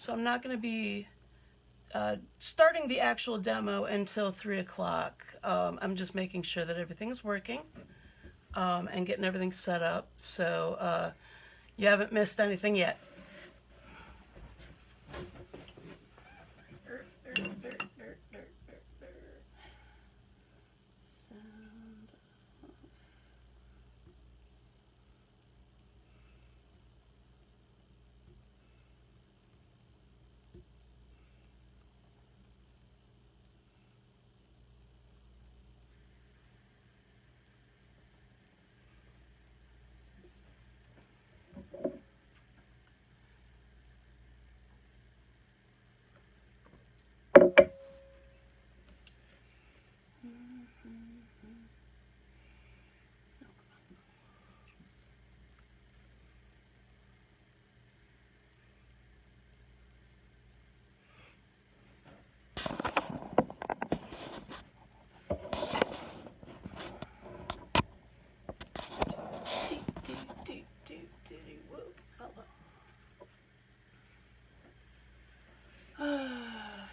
So I'm not going to be starting the actual demo until 3 o'clock. I'm just making sure that everything is working and getting everything set up. So you haven't missed anything yet.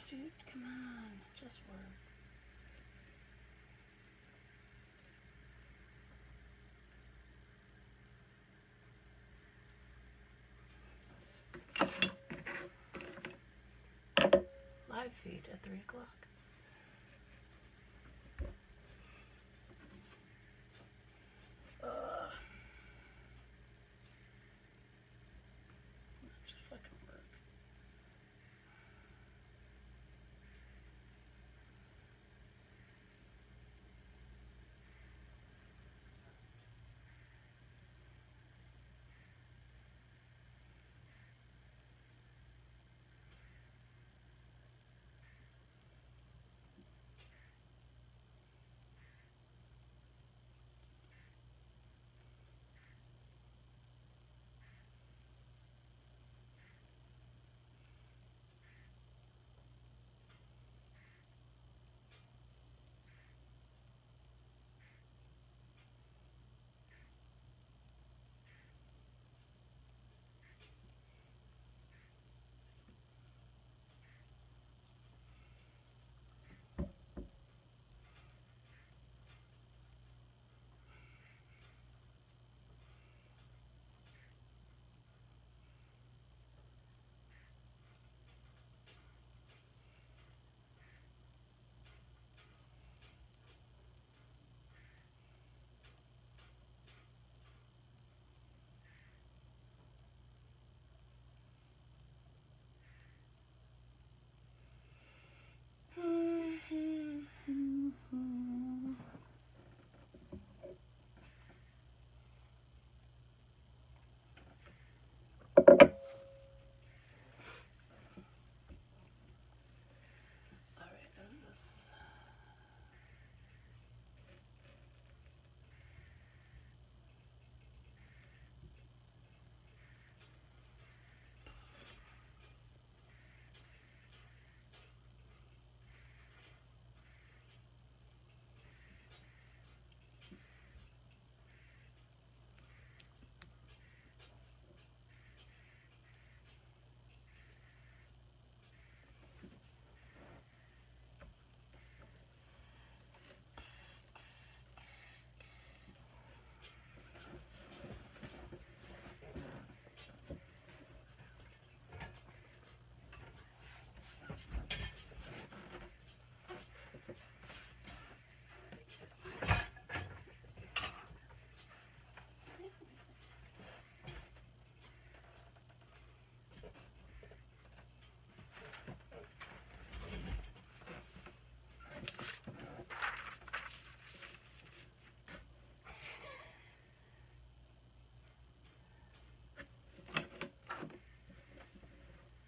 Dude, come on, just work. Live feed at 3 o'clock. Just fucking work.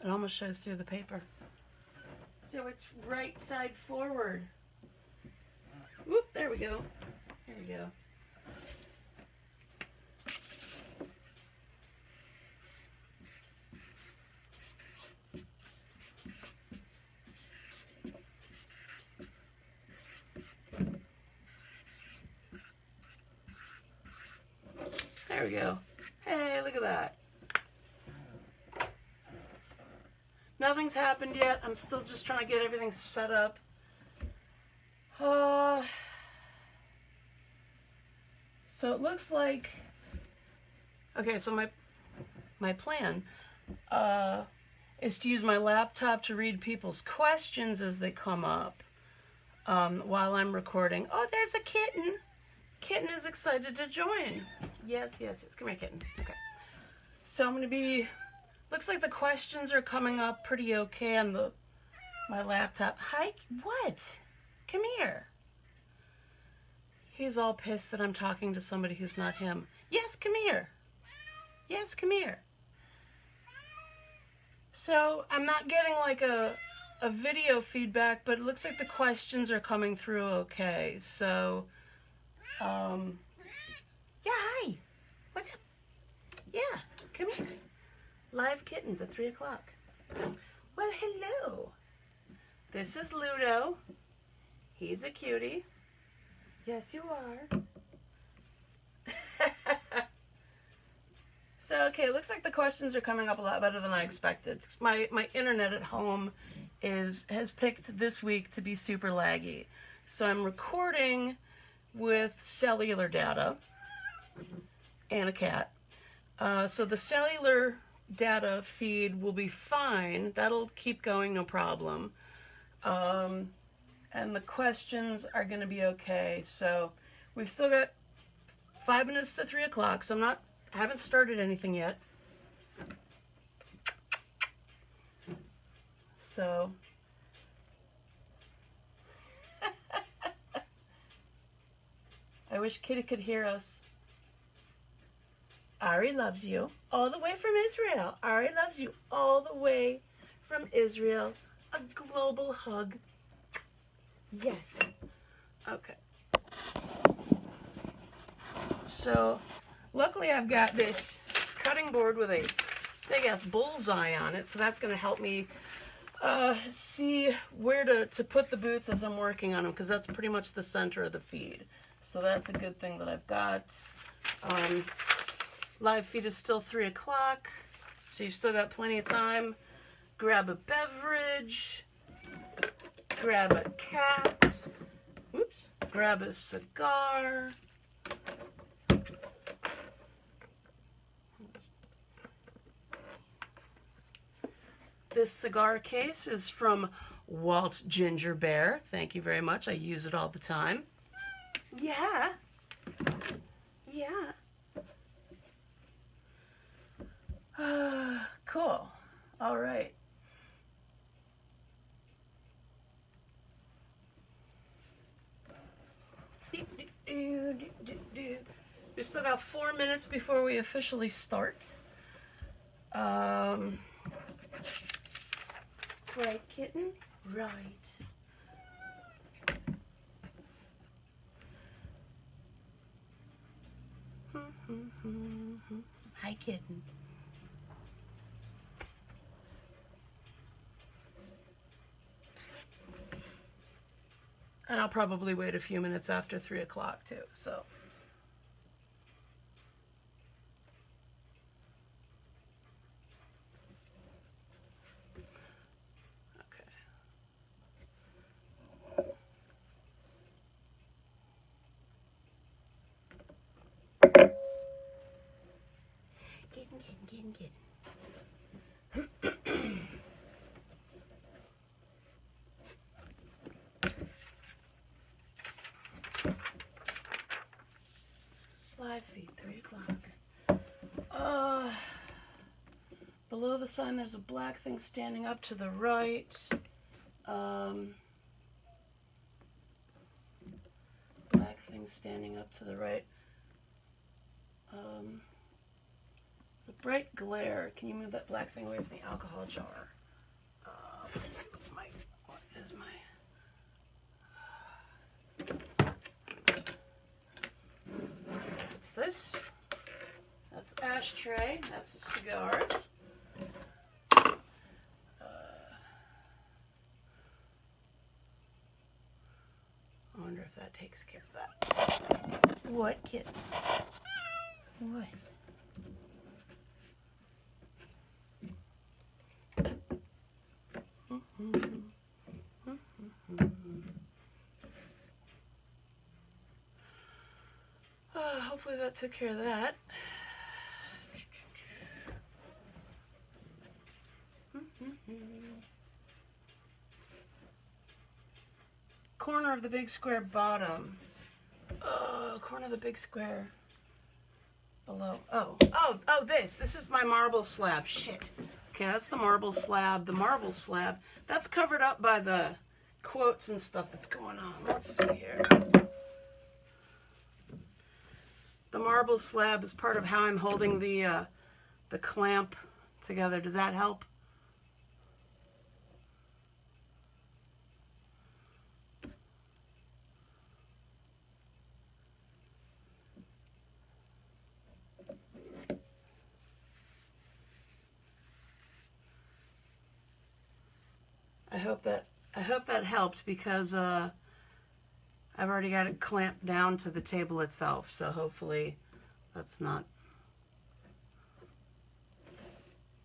It almost shows through the paper. So it's right side forward. Whoop, there we go. There we go. There we go. Hey, look at that. Nothing's happened yet. I'm still just trying to get everything set up. So it looks like, okay, so my plan is to use my laptop to read people's questions as they come up while I'm recording. Oh, there's a kitten. Kitten is excited to join. Yes, yes, yes. Come here, kitten. Okay. So I'm going to be, looks like the questions are coming up pretty okay on my laptop. Hi, what? Come here. He's all pissed that I'm talking to somebody who's not him. Yes, come here. Yes, come here. So I'm not getting like a video feedback, but it looks like the questions are coming through okay. So, yeah, hi. What's up? Yeah, come here. Live kittens at 3 o'clock. Well, hello. This is Ludo. He's a cutie. Yes, you are. So, okay, it looks like the questions are coming up a lot better than I expected. My internet at home has picked this week to be super laggy. So I'm recording with cellular data and a cat. So the cellular data feed will be fine. That'll keep going, no problem. And the questions are going to be okay. So we've still got 5 minutes to 3 o'clock, so I haven't started anything yet. So I wish Kitty could hear us. Ari loves you all the way from Israel. Ari loves you all the way from Israel. A global hug. Yes. Okay. So, luckily I've got this cutting board with a big ass bullseye on it, so that's going to help me see where to put the boots as I'm working on them, because that's pretty much the center of the feed. So that's a good thing that I've got. Live feed is still 3 o'clock, so you've still got plenty of time. Grab a beverage. Grab a cat. Oops. Grab a cigar. This cigar case is from Walt Ginger Bear. Thank you very much. I use it all the time. Yeah. Yeah. Cool. All right. We still got 4 minutes before we officially start. Right, kitten? Right. Hi, kitten. And I'll probably wait a few minutes after 3 o'clock too, so. Kitten. Live feed, 3 o'clock. Below the sign, there's a black thing standing up to the right. Black thing standing up to the right. It's a bright glare. Can you move that black thing away from the alcohol jar? What is my... That's this. That's the ashtray. That's the cigars. I wonder if that takes care of that. What, kid? What? hopefully that took care of that. Corner of the big square bottom. Oh, corner of the big square below. Oh, this is my marble slab. Shit. Okay, that's the marble slab. The marble slab, that's covered up by the quotes and stuff that's going on. Let's see here. The marble slab is part of how I'm holding the clamp together. Does that help? I hope that helped, because I've already got it clamped down to the table itself, so hopefully that's not...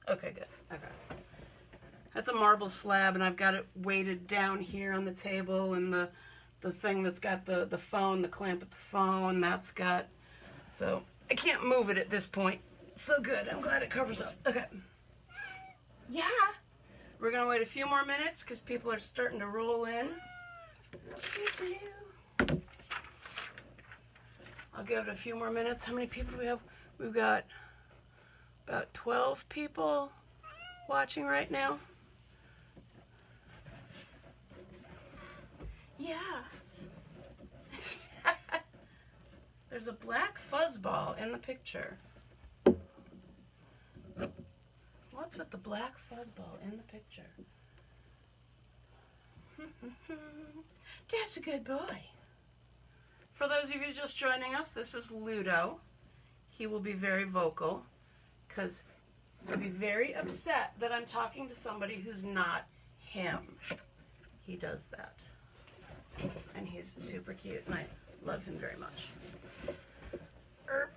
Okay, good. Okay. That's a marble slab, and I've got it weighted down here on the table, and the thing that's got the phone, the clamp at the phone, that's got... So I can't move it at this point. So good. I'm glad it covers up. Okay. Yeah. We're going to wait a few more minutes because people are starting to roll in. I'll give it a few more minutes. How many people do we have? We've got about 12 people watching right now. Yeah. There's a black fuzzball in the picture. What's with the black fuzzball in the picture? That's a good boy. For those of you just joining us, this is Ludo. He will be very vocal because he'll be very upset that I'm talking to somebody who's not him. He does that. And he's super cute, and I love him very much. We're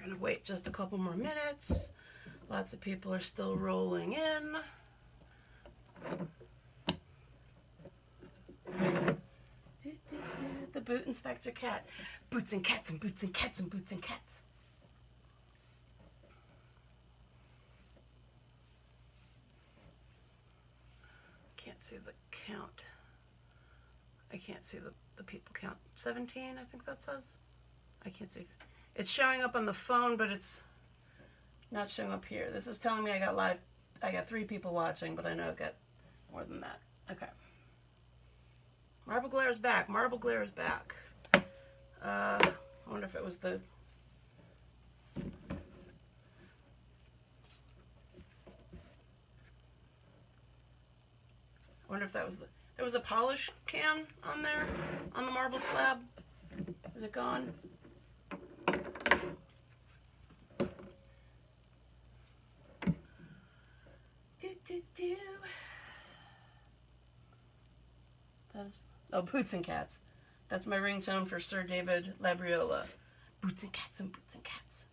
going to wait just a couple more minutes. Lots of people are still rolling in. The boot inspector cat. Boots and cats and boots and cats and boots and cats. Can't see the count. I can't see the people count. 17, I think that says. I can't see. It's showing up on the phone, but it's not showing up here. This is telling me I got 3 people watching, but I know I got more than that. Okay. Marble glare is back. Marble glare is back. I wonder if it was the... I wonder if that was the... There was a polish can on there, on the marble slab. Is it gone? Do. That is... Oh, Boots and Cats. That's my ringtone for Sir David Labriola. Boots and Cats and Boots and Cats.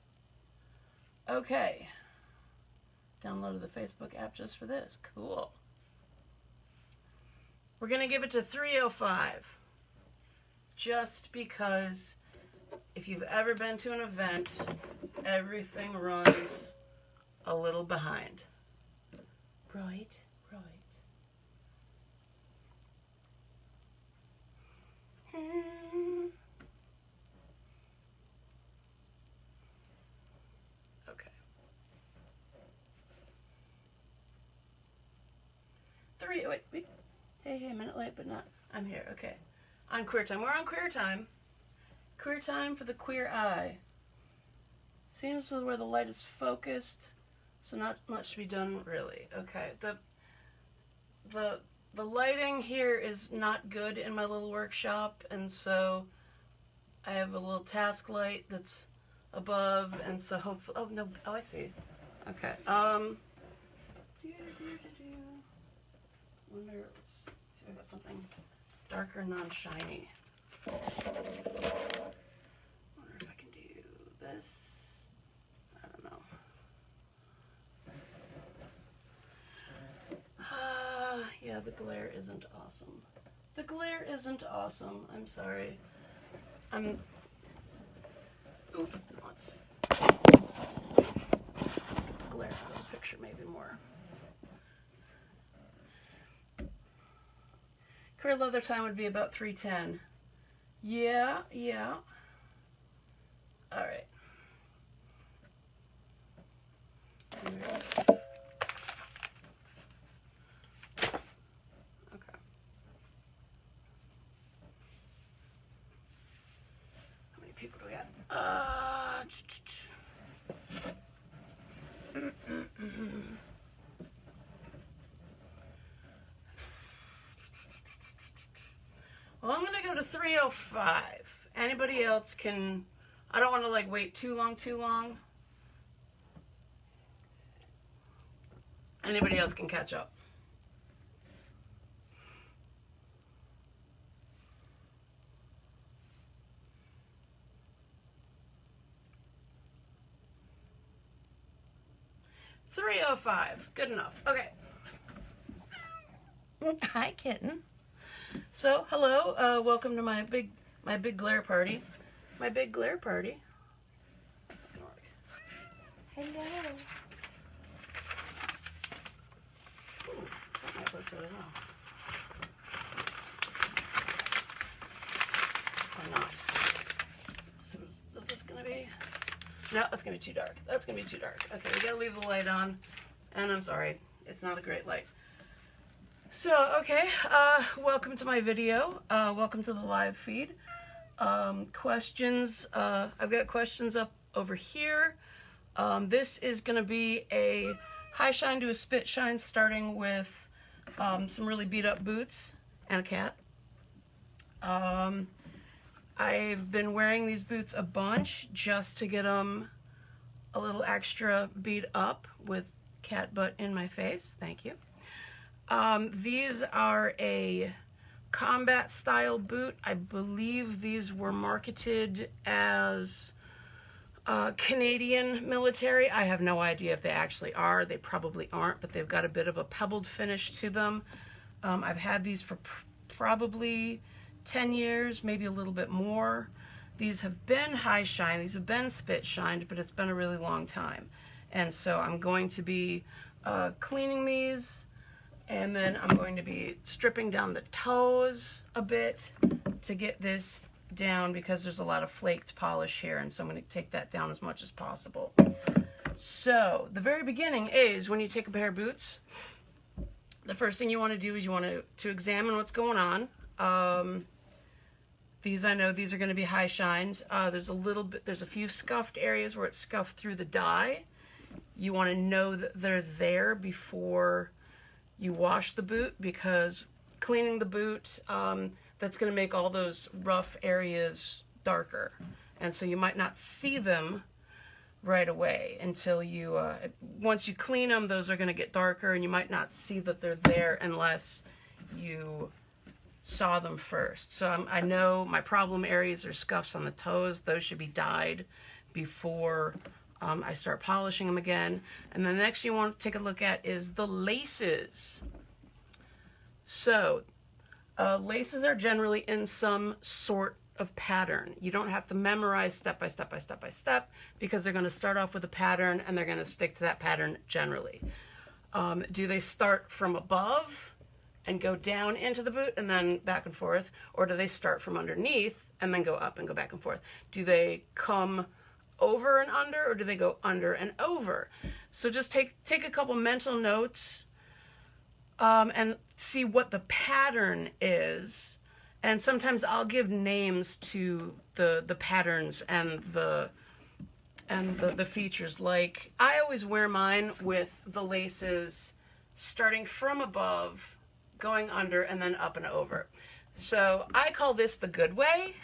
Okay. Downloaded the Facebook app just for this. Cool. We're going to give it to 3:05. Just because if you've ever been to an event, everything runs a little behind. Right. Okay. 3, wait. Hey, a minute late, but not. I'm here, okay. On Queer Time. We're on Queer Time. Queer Time for the queer eye. Seems where the light is focused, so not much to be done, really. Okay, the lighting here is not good in my little workshop, and so I have a little task light that's above, and so hopefully, I see. Okay, wonder, let's see if I got something darker, non-shiny. this. I don't know. Yeah, the glare isn't awesome. The glare isn't awesome. I'm sorry. Oop, let's get the glare out of the picture maybe more. Career leather time would be about 3:10. Yeah. All right. Okay. How many people do we got? Well, I'm gonna go to 3:05. Anybody else can? I don't want to like wait too long. Anybody else can catch up. $3:05. Good enough. Okay. Hi, kitten. So, hello. Welcome to my big glare party. My big glare party. Hello. Ooh, that might work really well. Or not. So is this gonna be? No, that's gonna be too dark. That's gonna be too dark. Okay, we gotta leave the light on. And I'm sorry, it's not a great light. So, okay, welcome to my video. Welcome to the live feed. Questions, I've got questions up over here. This is gonna be a high shine to a spit shine, starting with some really beat up boots and a cat. I've been wearing these boots a bunch just to get them a little extra beat up with cat butt in my face. Thank you. These are a combat style boot. I believe these were marketed as Canadian military. I have no idea if they actually are. They probably aren't, but they've got a bit of a pebbled finish to them. I've had these for probably 10 years, maybe a little bit more. These have been high shine, these have been spit shined, but it's been a really long time. And so I'm going to be cleaning these, and then I'm going to be stripping down the toes a bit to get this down, because there's a lot of flaked polish here, and so I'm going to take that down as much as possible. So the very beginning is when you take a pair of boots, the first thing you want to do is you want to examine what's going on. These, I know these are going to be high shined. There's a few scuffed areas where it's scuffed through the dye. You want to know that they're there before you wash the boot, because cleaning the boot, that's going to make all those rough areas darker. And so you might not see them right away until you, once you clean them, those are going to get darker, and you might not see that they're there unless you saw them first. So I know my problem areas are scuffs on the toes. Those should be dyed before I start polishing them again. And the next you want to take a look at is the laces. So laces are generally in some sort of pattern. You don't have to memorize step by step, because they're going to start off with a pattern and they're going to stick to that pattern generally. Do they start from above and go down into the boot and then back and forth, or do they start from underneath and then go up and go back and forth? Do they come over and under, or do they go under and over? So just take a couple mental notes and see what the pattern is. And sometimes I'll give names to the patterns and the features. Like, I always wear mine with the laces starting from above, going under, and then up and over. So I call this the good way.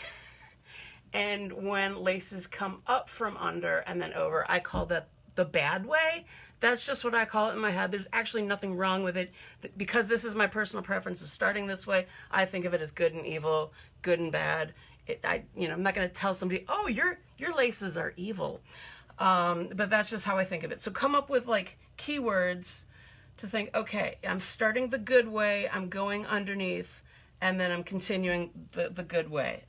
And when laces come up from under and then over, I call that the bad way. That's just what I call it in my head. There's actually nothing wrong with it. Because this is my personal preference of starting this way, I think of it as good and evil, good and bad. I'm not going to tell somebody, oh, your laces are evil. But that's just how I think of it. So come up with like keywords to think, okay, I'm starting the good way, I'm going underneath, and then I'm continuing the good way.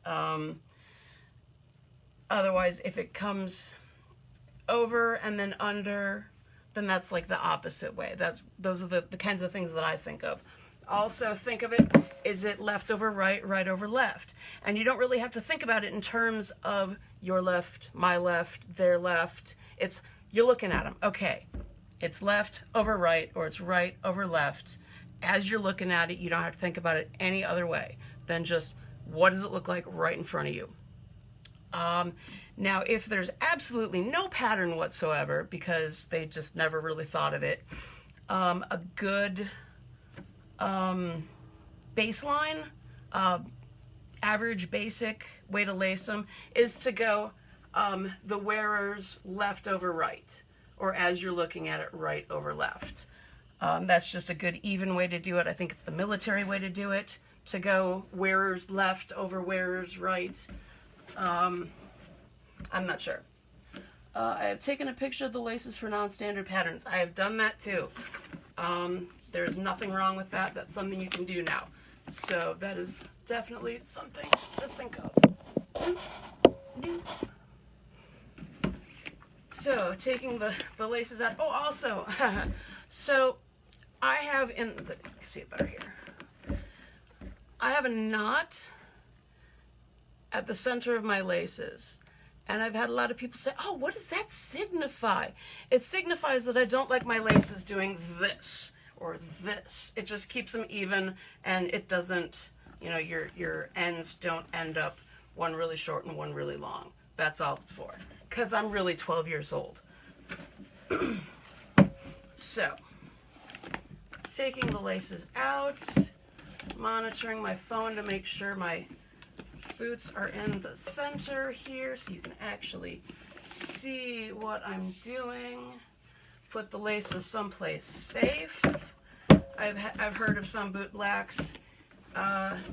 Otherwise, if it comes over and then under, then that's like the opposite way. Those are the kinds of things that I think of. Also think of it, is it left over right, right over left? And you don't really have to think about it in terms of your left, my left, their left. It's, you're looking at them. Okay, it's left over right, or it's right over left. As you're looking at it, you don't have to think about it any other way than just, what does it look like right in front of you? Now, if there's absolutely no pattern whatsoever, because they just never really thought of it, a good baseline, average basic way to lace them is to go the wearer's left over right, or as you're looking at it, right over left. That's just a good even way to do it. I think it's the military way to do it, to go wearer's left over wearer's right. I'm not sure. I have taken a picture of the laces for non-standard patterns. I have done that too. There's nothing wrong with that. That's something you can do now. So that is definitely something to think of. So taking the laces out. Oh, also, so I have see it better here. I have a knot at the center of my laces. And I've had a lot of people say, oh, what does that signify? It signifies that I don't like my laces doing this or this. It just keeps them even, and it doesn't, your ends don't end up one really short and one really long. That's all it's for. Because I'm really 12 years old. So, taking the laces out, monitoring my phone to make sure my boots are in the center here so you can actually see what I'm doing. Put the laces someplace safe. I've heard of some bootblacks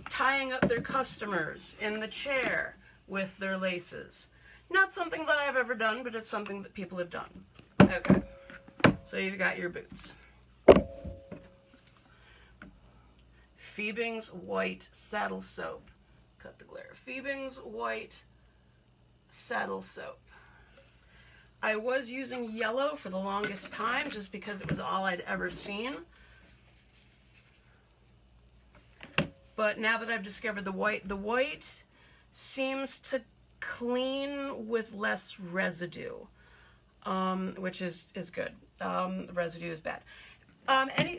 tying up their customers in the chair with their laces. Not something that I've ever done, but it's something that people have done. Okay, so you've got your boots. Phoebing's White Saddle Soap. Cut the glare. Phoebing's White Saddle Soap. I was using yellow for the longest time just because it was all I'd ever seen. But now that I've discovered the white seems to clean with less residue, which is good. Residue is bad.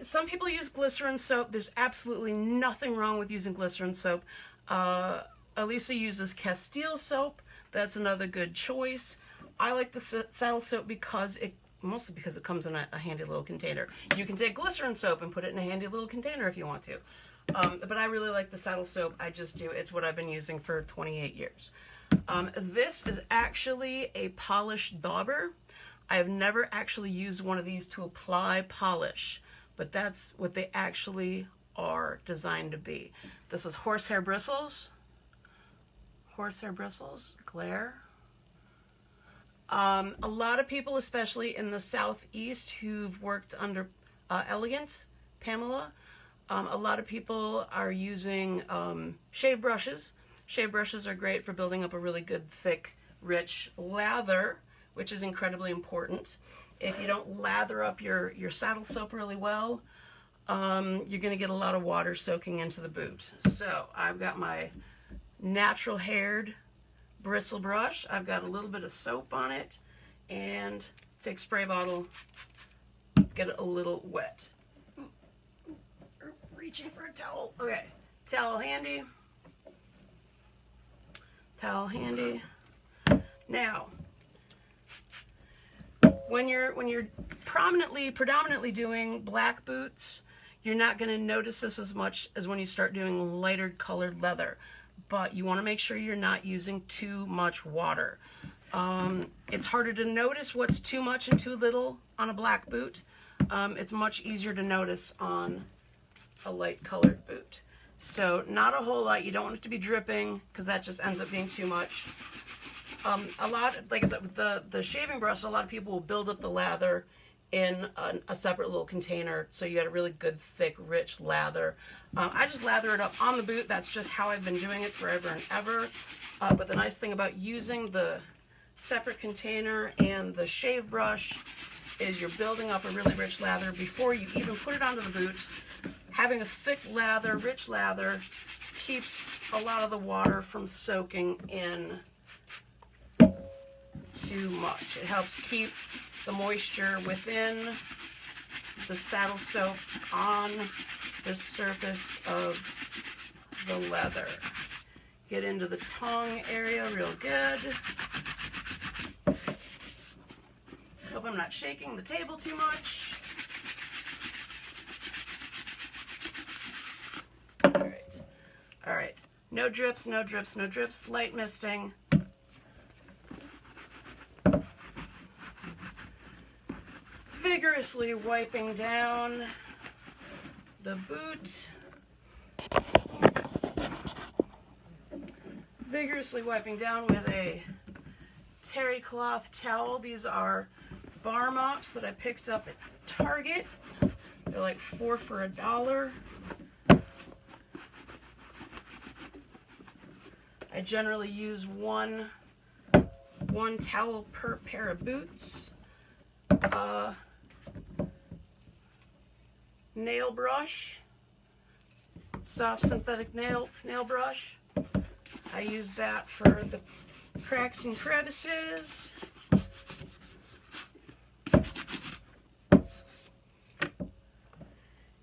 Some people use glycerin soap. There's absolutely nothing wrong with using glycerin soap. Elisa uses Castile soap. That's another good choice. I like the saddle soap mostly because it comes in a handy little container. You can take glycerin soap and put it in a handy little container if you want to. But I really like the saddle soap. I just do. It's what I've been using for 28 years. This is actually a polished dauber. I have never actually used one of these to apply polish, but that's what they actually are designed to be. This is horsehair bristles. Horsehair bristles, glare. A lot of people, especially in the Southeast, who've worked under Elegant, Pamela, a lot of people are using shave brushes. Shave brushes are great for building up a really good, thick, rich lather, which is incredibly important. If you don't lather up your saddle soap really well, you're going to get a lot of water soaking into the boot. So I've got my natural haired bristle brush. I've got a little bit of soap on it, and take spray bottle, get it a little wet. Reaching for a towel. Okay, towel handy. Towel handy. Now, when you're predominantly doing black boots, you're not going to notice this as much as when you start doing lighter colored leather. But you want to make sure you're not using too much water. It's harder to notice what's too much and too little on a black boot. It's much easier to notice on a light colored boot. So not a whole lot. You don't want it to be dripping because that just ends up being too much. A lot, like I said, with the shaving brush, a lot of people will build up the lather in a separate little container, so you got a really good, thick, rich lather. I just lather it up on the boot. That's just how I've been doing it forever and ever. But the nice thing about using the separate container and the shave brush is you're building up a really rich lather before you even put it onto the boot. Having a thick lather, rich lather, keeps a lot of the water from soaking in too much. It helps keep the moisture within the saddle soap on the surface of the leather. Get into the tongue area real good. Hope I'm not shaking the table too much. All right. No drips, no drips, no drips. Light misting. Vigorously wiping down the boot. Vigorously wiping down with a terry cloth towel. These are bar mops that I picked up at Target. They're like 4 for $1. I generally use one towel per pair of boots. Nail brush, soft synthetic nail brush. I use that for the cracks and crevices.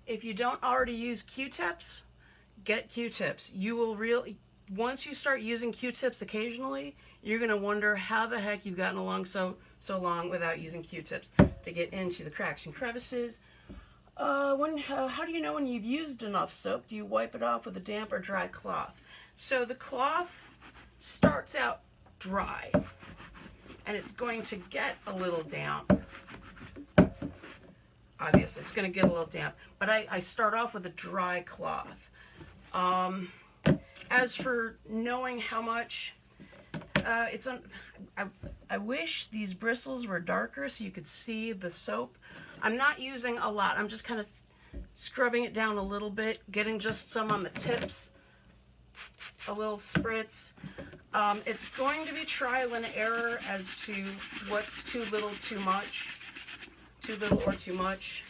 If you don't already use Q-tips, get Q-tips. You will really, once you start using Q-tips occasionally, you're going to wonder how the heck you've gotten along so long without using Q-tips to get into the cracks and crevices. How do you know when you've used enough soap? Do you wipe it off with a damp or dry cloth? So the cloth starts out dry, and it's going to get a little damp. Obviously, it's going to get a little damp, but I start off with a dry cloth. As for knowing how much, I wish these bristles were darker so you could see the soap. I'm not using a lot. I'm just kind of scrubbing it down a little bit, getting just some on the tips, a little spritz. It's going to be trial and error as to what's too little, too much, too little or too much.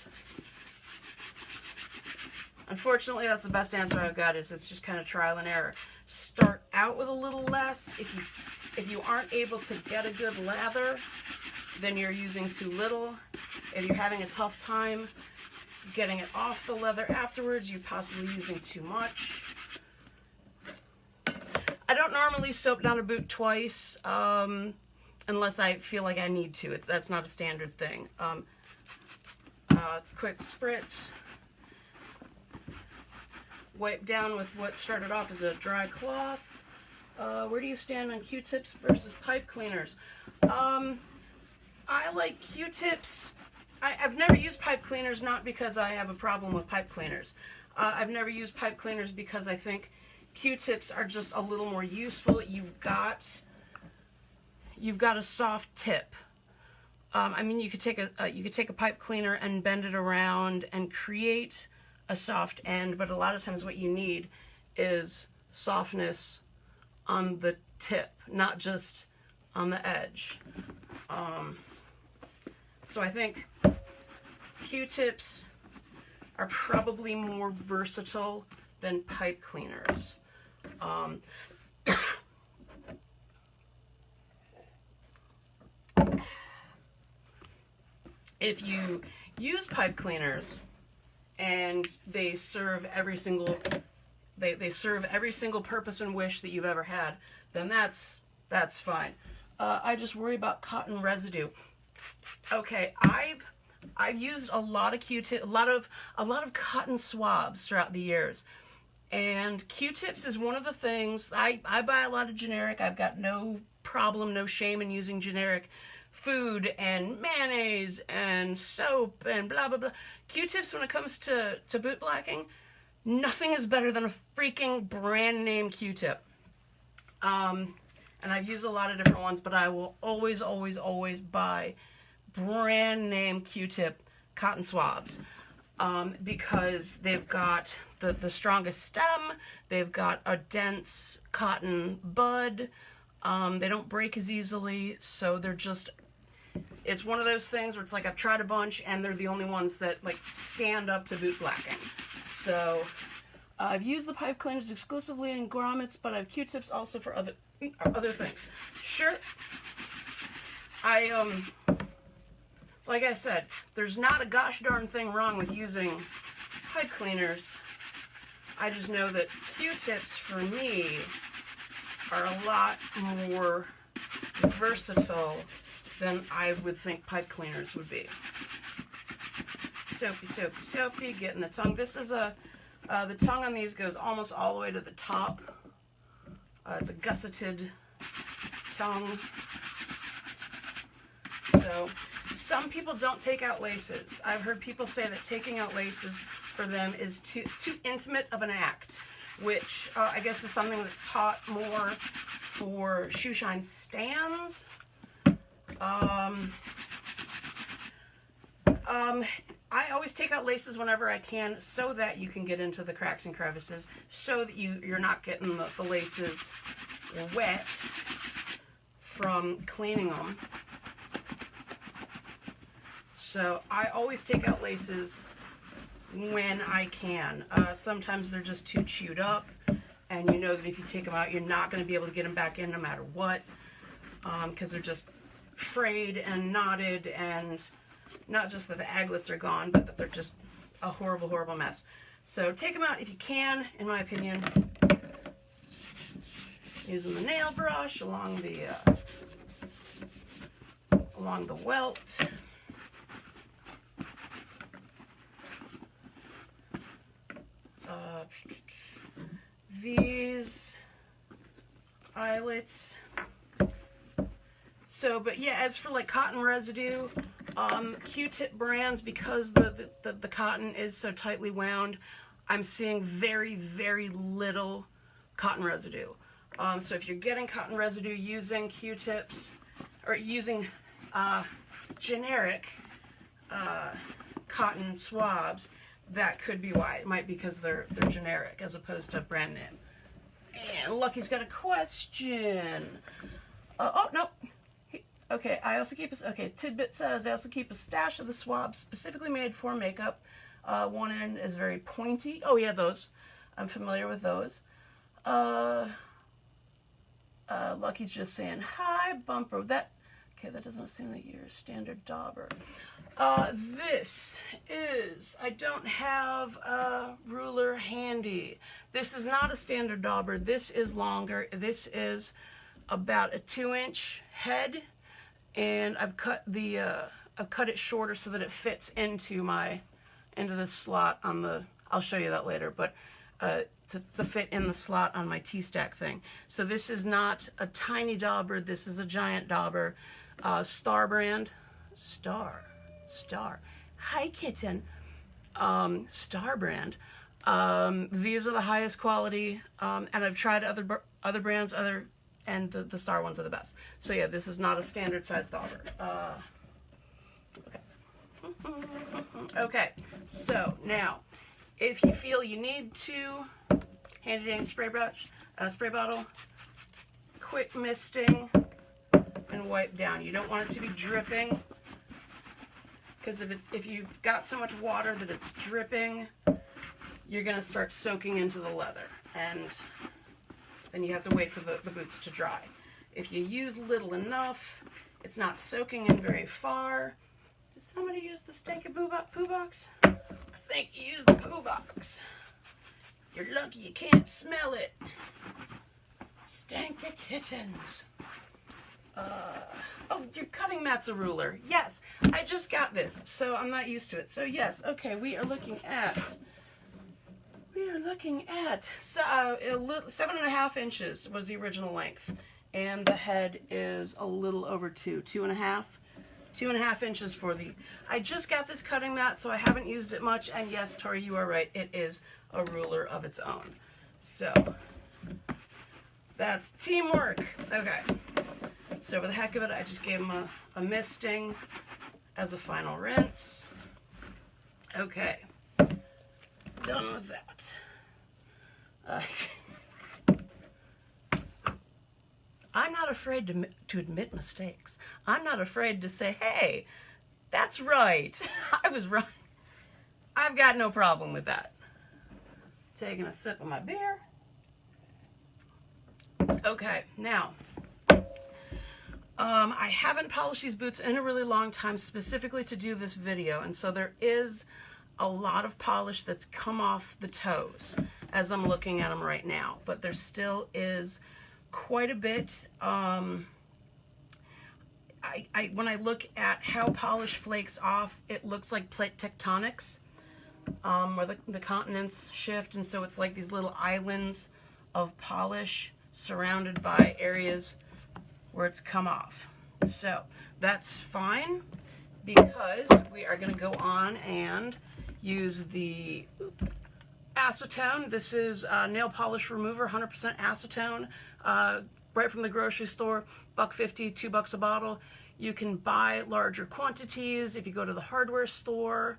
Unfortunately, that's the best answer I've got, is it's just kind of trial and error. Start out with a little less. If you aren't able to get a good lather, then you're using too little. If you're having a tough time getting it off the leather afterwards, you're possibly using too much. I don't normally soap down a boot twice, unless I feel like I need to. That's not a standard thing. Quick spritz. Wipe down with what started off as a dry cloth. Where do you stand on Q-tips versus pipe cleaners? I like Q-tips. I've never used pipe cleaners, not because I have a problem with pipe cleaners. I've never used pipe cleaners because I think Q-tips are just a little more useful. You've got a soft tip. I mean, you could take a pipe cleaner and bend it around and create a soft end, but a lot of times what you need is softness on the tip, not just on the edge. So I think Q-tips are probably more versatile than pipe cleaners. If you use pipe cleaners and they serve every single purpose and wish that you've ever had, then that's fine. I just worry about cotton residue. Okay, I've used a lot of Q-tip, a lot of cotton swabs throughout the years, and Q-tips is one of the things. I buy a lot of generic. I've got no problem, no shame in using generic food and mayonnaise and soap and blah blah blah. Q-tips, when it comes to boot blacking, Nothing is better than a freaking brand name Q-tip. And I've used a lot of different ones, but I will always, always, always buy brand name Q-tip cotton swabs. Because they've got the strongest stem, they've got a dense cotton bud, they don't break as easily, so they're just, it's one of those things where it's like I've tried a bunch and they're the only ones that like stand up to boot blacking. So I've used the pipe cleaners exclusively in grommets, but I have Q-tips also for other things. Sure, like I said, there's not a gosh darn thing wrong with using pipe cleaners. I just know that Q-tips for me are a lot more versatile than I would think pipe cleaners would be. Soapy, soapy, soapy, getting the tongue. This is the tongue on these goes almost all the way to the top. It's a gusseted tongue. So some people don't take out laces. I've heard people say that taking out laces for them is too intimate of an act, which I guess is something that's taught more for shoe shine stands. I always take out laces whenever I can so that you can get into the cracks and crevices, so that you're not getting the laces wet from cleaning them. So I always take out laces when I can. Sometimes they're just too chewed up, and you know that if you take them out, you're not going to be able to get them back in no matter what, because they're just frayed and knotted, and not just that the aglets are gone, but that they're just a horrible, horrible mess. So take them out if you can, in my opinion, using the nail brush along the welt. These eyelets. So, but yeah, as for like cotton residue, Q-tip brands, because the cotton is so tightly wound, I'm seeing very, very little cotton residue. So if you're getting cotton residue using Q-tips, or using generic cotton swabs, that could be why. It might be because they're generic as opposed to brand name. And Lucky's got a question. Oh, no. Okay, Tidbit says, I also keep a stash of the swabs specifically made for makeup. One end is very pointy. Oh, yeah, those. I'm familiar with those. Lucky's just saying, hi, Bumper. That doesn't seem like your standard dauber. This is, I don't have a ruler handy. This is not a standard dauber. This is longer. This is about a 2-inch head, and I've cut it shorter so that it fits into the slot on the, I'll show you that later, but to fit in the slot on my T-stack thing. So this is not a tiny dauber. This is a giant dauber. Star brand. Star. Hi, kitten. Star brand. These are the highest quality, and I've tried other brands, and the Star ones are the best. So yeah, this is not a standard size dauber. Okay. Okay. So now, if you feel you need to, handy dandy spray bottle, quick misting, and wipe down. You don't want it to be dripping, because if you've got so much water that it's dripping, you're going to start soaking into the leather, and then you have to wait for the boots to dry. If you use little enough, it's not soaking in very far. Did somebody use the stinky poo box? I think you used the poo box. You're lucky you can't smell it. Stinky kittens. Oh, you're cutting mats a ruler. Yes, I just got this, so I'm not used to it. So yes, okay, we are looking at 7.5 inches was the original length, and the head is a little over 2.5. 2.5 inches for the, I just got this cutting mat, so I haven't used it much, and yes, Tori, you are right, it is a ruler of its own. So, that's teamwork. Okay, so for the heck of it, I just gave him a misting as a final rinse. Okay, done with that. I'm not afraid to admit mistakes. I'm not afraid to say, hey, that's right. I was right. I've got no problem with that. Taking a sip of my beer. Okay, now, I haven't polished these boots in a really long time specifically to do this video, and so there is a lot of polish that's come off the toes as I'm looking at them right now, but there still is quite a bit. When I look at how polish flakes off, it looks like plate tectonics, where the continents shift, and so it's like these little islands of polish surrounded by areas where it's come off. So that's fine, because we are going to go on and use the acetone. This is nail polish remover, 100% acetone, right from the grocery store, $1.50, $2 a bottle. You can buy larger quantities if you go to the hardware store,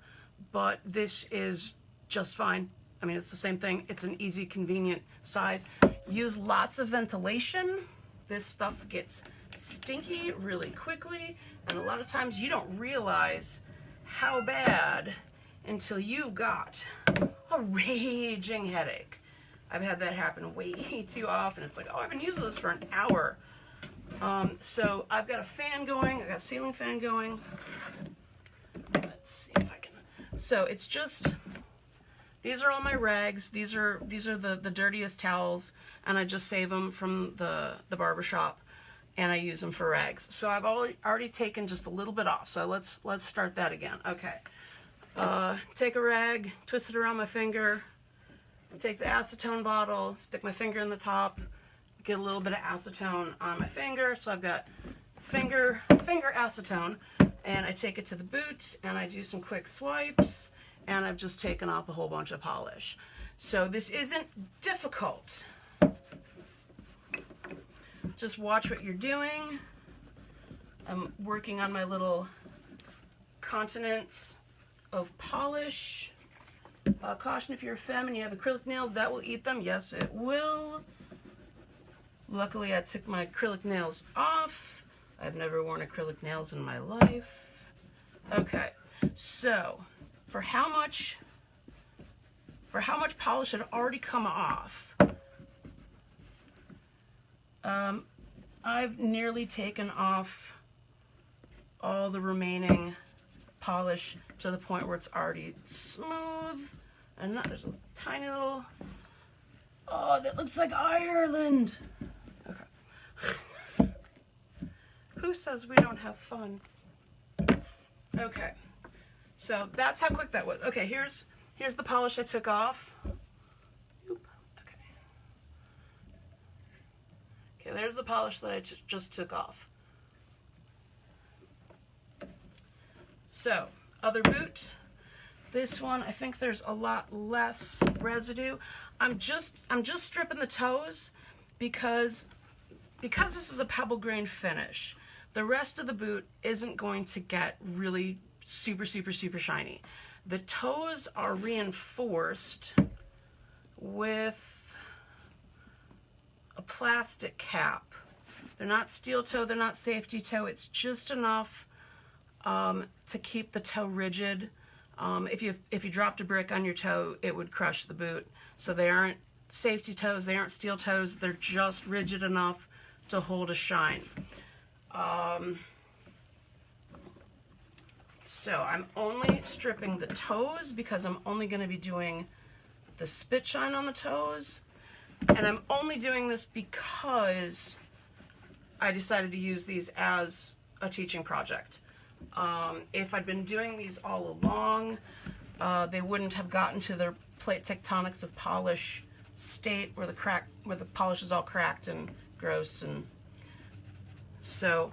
but this is just fine. I mean, it's the same thing. It's an easy, convenient size. Use lots of ventilation. This stuff gets stinky really quickly, and a lot of times you don't realize how bad until you've got a raging headache. I've had that happen way too often. It's like, oh, I've been using this for an hour. So I've got a fan going. I've got a ceiling fan going. Let's see if I can. So it's just, these are all my rags. These are the dirtiest towels, and I just save them from the barber shop, and I use them for rags. So I've already taken just a little bit off. So let's start that again. Okay. Take a rag, twist it around my finger, take the acetone bottle, stick my finger in the top, get a little bit of acetone on my finger. So I've got finger acetone, and I take it to the boot, and I do some quick swipes, and I've just taken off a whole bunch of polish. So this isn't difficult. Just watch what you're doing. I'm working on my little continents of polish. Caution, if you're a femme and you have acrylic nails, that will eat them. Yes, it will. Luckily, I took my acrylic nails off. I've never worn acrylic nails in my life. Okay, so for how much polish had already come off, I've nearly taken off all the remaining polish to the point where it's already smooth, and not, there's a tiny little, oh, that looks like Ireland. Okay. Who says we don't have fun? Okay, so that's how quick that was. Okay, here's the polish I took off. Okay, there's the polish that I just took off. So, other boot. This one, I think there's a lot less residue. I'm just stripping the toes because this is a pebble grain finish. The rest of the boot isn't going to get really super shiny. The toes are reinforced with a plastic cap. They're not steel toe, they're not safety toe. It's just enough to keep the toe rigid. If you dropped a brick on your toe, it would crush the boot. So they aren't safety toes, they aren't steel toes, they're just rigid enough to hold a shine. So I'm only stripping the toes because I'm only going to be doing the spit shine on the toes. And I'm only doing this because I decided to use these as a teaching project. If I'd been doing these all along, they wouldn't have gotten to their plate tectonics of polish state where the polish is all cracked and gross, and so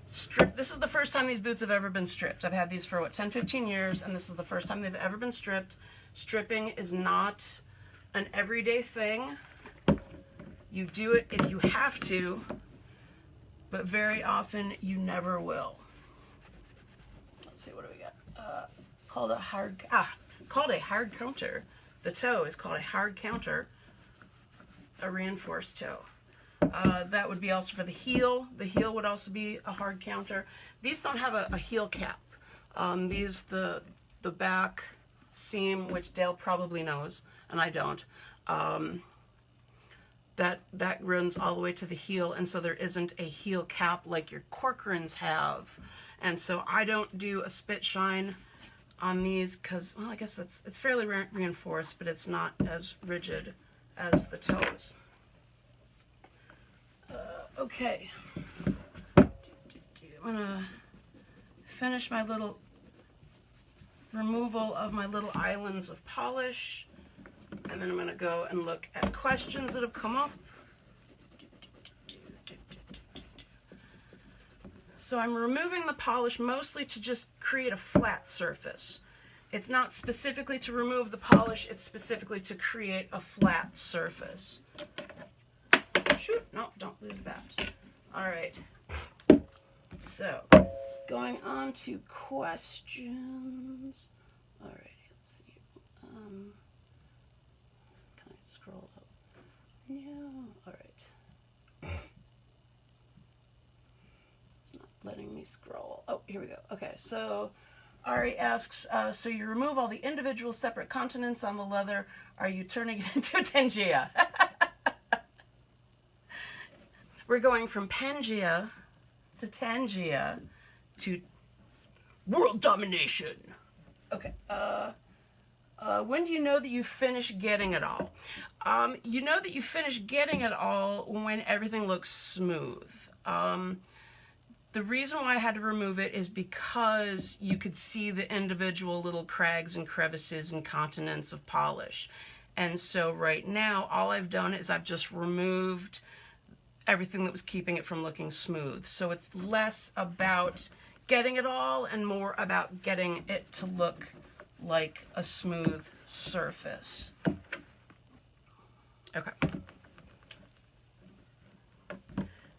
strip. This is the first time these boots have ever been stripped. I've had these for, what, 10, 15 years, and this is the first time they've ever been stripped. Stripping is not an everyday thing. You do it if you have to, but very often you never will. Let's see, what do we got? Called a hard counter. The toe is called a hard counter, a reinforced toe. That would be also for the heel. The heel would also be a hard counter. These don't have a heel cap. These, the back seam, which Dale probably knows, and I don't, that runs all the way to the heel, and so there isn't a heel cap like your Corcorans have. And so I don't do a spit shine on these because, well, I guess it's fairly reinforced, but it's not as rigid as the toes. Okay, I'm gonna finish my little removal of my little islands of polish, and then I'm gonna go and look at questions that have come up. So I'm removing the polish mostly to just create a flat surface. It's not specifically to remove the polish, it's specifically to create a flat surface. Shoot, no, don't lose that. All right, so going on to questions. All right, let's see. Can I scroll up? Yeah, all right. It's not letting me scroll. Oh, here we go. Okay, so Ari asks, so you remove all the individual separate continents on the leather. Are you turning it into a Tangia? We're going from Pangea to Tangia to world domination. Okay. When do you know that you finish getting it all? You know that you finish getting it all when everything looks smooth. The reason why I had to remove it is because you could see the individual little crags and crevices and continents of polish. And so right now, all I've done is I've just removed everything that was keeping it from looking smooth. So it's less about getting it all and more about getting it to look like a smooth surface. Okay.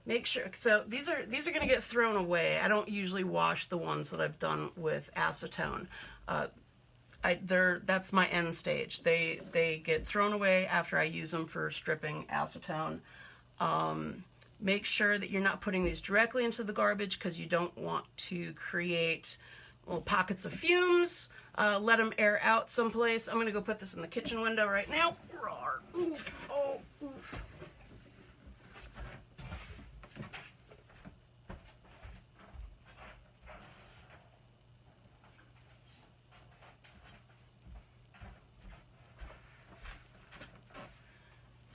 Make sure, so these are going to get thrown away. I don't usually wash the ones that I've done with acetone. That's my end stage. They get thrown away after I use them for stripping acetone. Make sure that you're not putting these directly into the garbage because you don't want to create little pockets of fumes. Let them air out someplace. I'm going to go put this in the kitchen window right now. Oof. Oh, oof.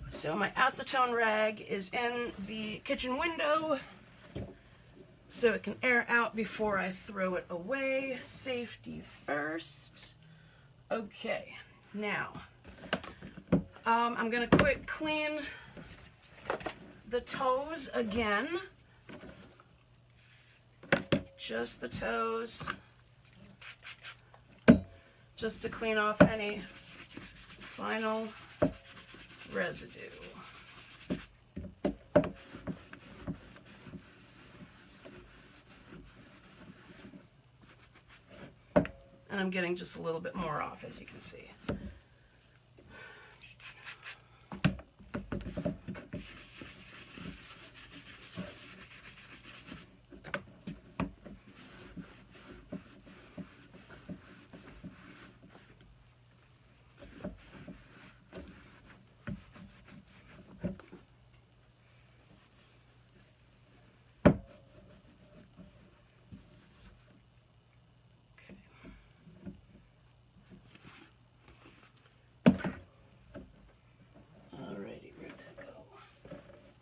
So my acetone rag is in the kitchen window so it can air out before I throw it away. Safety first. Okay, now I'm gonna quick clean the toes again. Just the toes. Just to clean off any final residue. And I'm getting just a little bit more off, as you can see.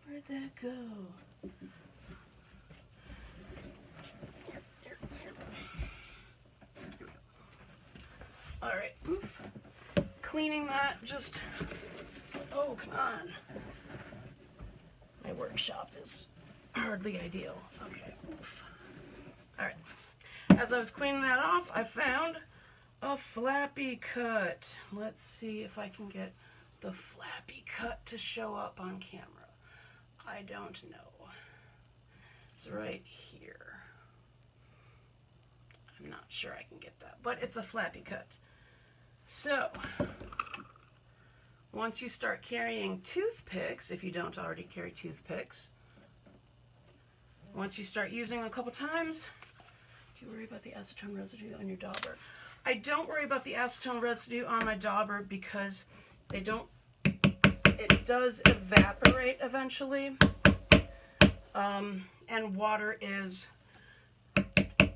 Where'd that go? All right, oof. Cleaning that, just, oh, come on. My workshop is hardly ideal. Okay, oof. All right. As I was cleaning that off, I found a flappy cut. Let's see if I can get the flappy cut to show up on camera. I don't know. It's right here. I'm not sure I can get that, but it's a flappy cut. So, once you start carrying toothpicks, if you don't already carry toothpicks, once you start using them a couple times, do you worry about the acetone residue on your dauber? I don't worry about the acetone residue on my dauber because it does evaporate eventually. And water is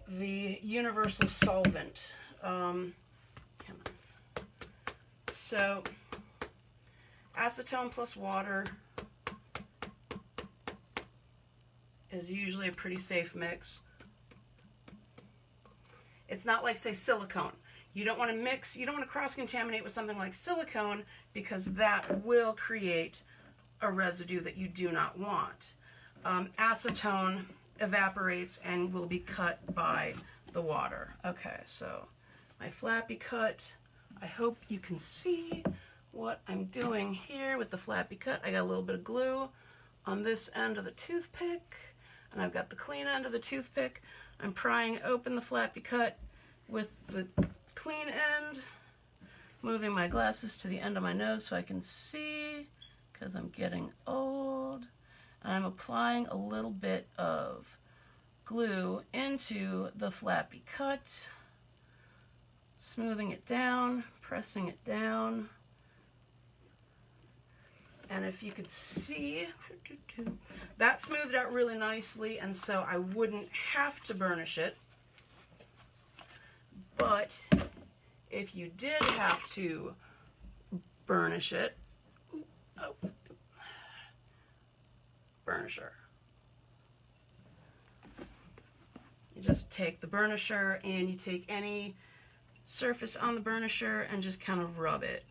the universal solvent. Come on. So, acetone plus water is usually a pretty safe mix. It's not like, say, silicone. You don't want to mix, you don't want to cross-contaminate with something like silicone because that will create a residue that you do not want. Acetone evaporates and will be cut by the water. Okay, so my flappy cut. I hope you can see what I'm doing here with the flappy cut. I got a little bit of glue on this end of the toothpick, and I've got the clean end of the toothpick. I'm prying open the flappy cut with the clean end, moving my glasses to the end of my nose so I can see, because I'm getting old. And I'm applying a little bit of glue into the flappy cut, smoothing it down, pressing it down. And if you could see, that smoothed out really nicely, and so I wouldn't have to burnish it. But if you did have to burnish it, burnisher. You just take the burnisher and you take any surface on the burnisher and just kind of rub it.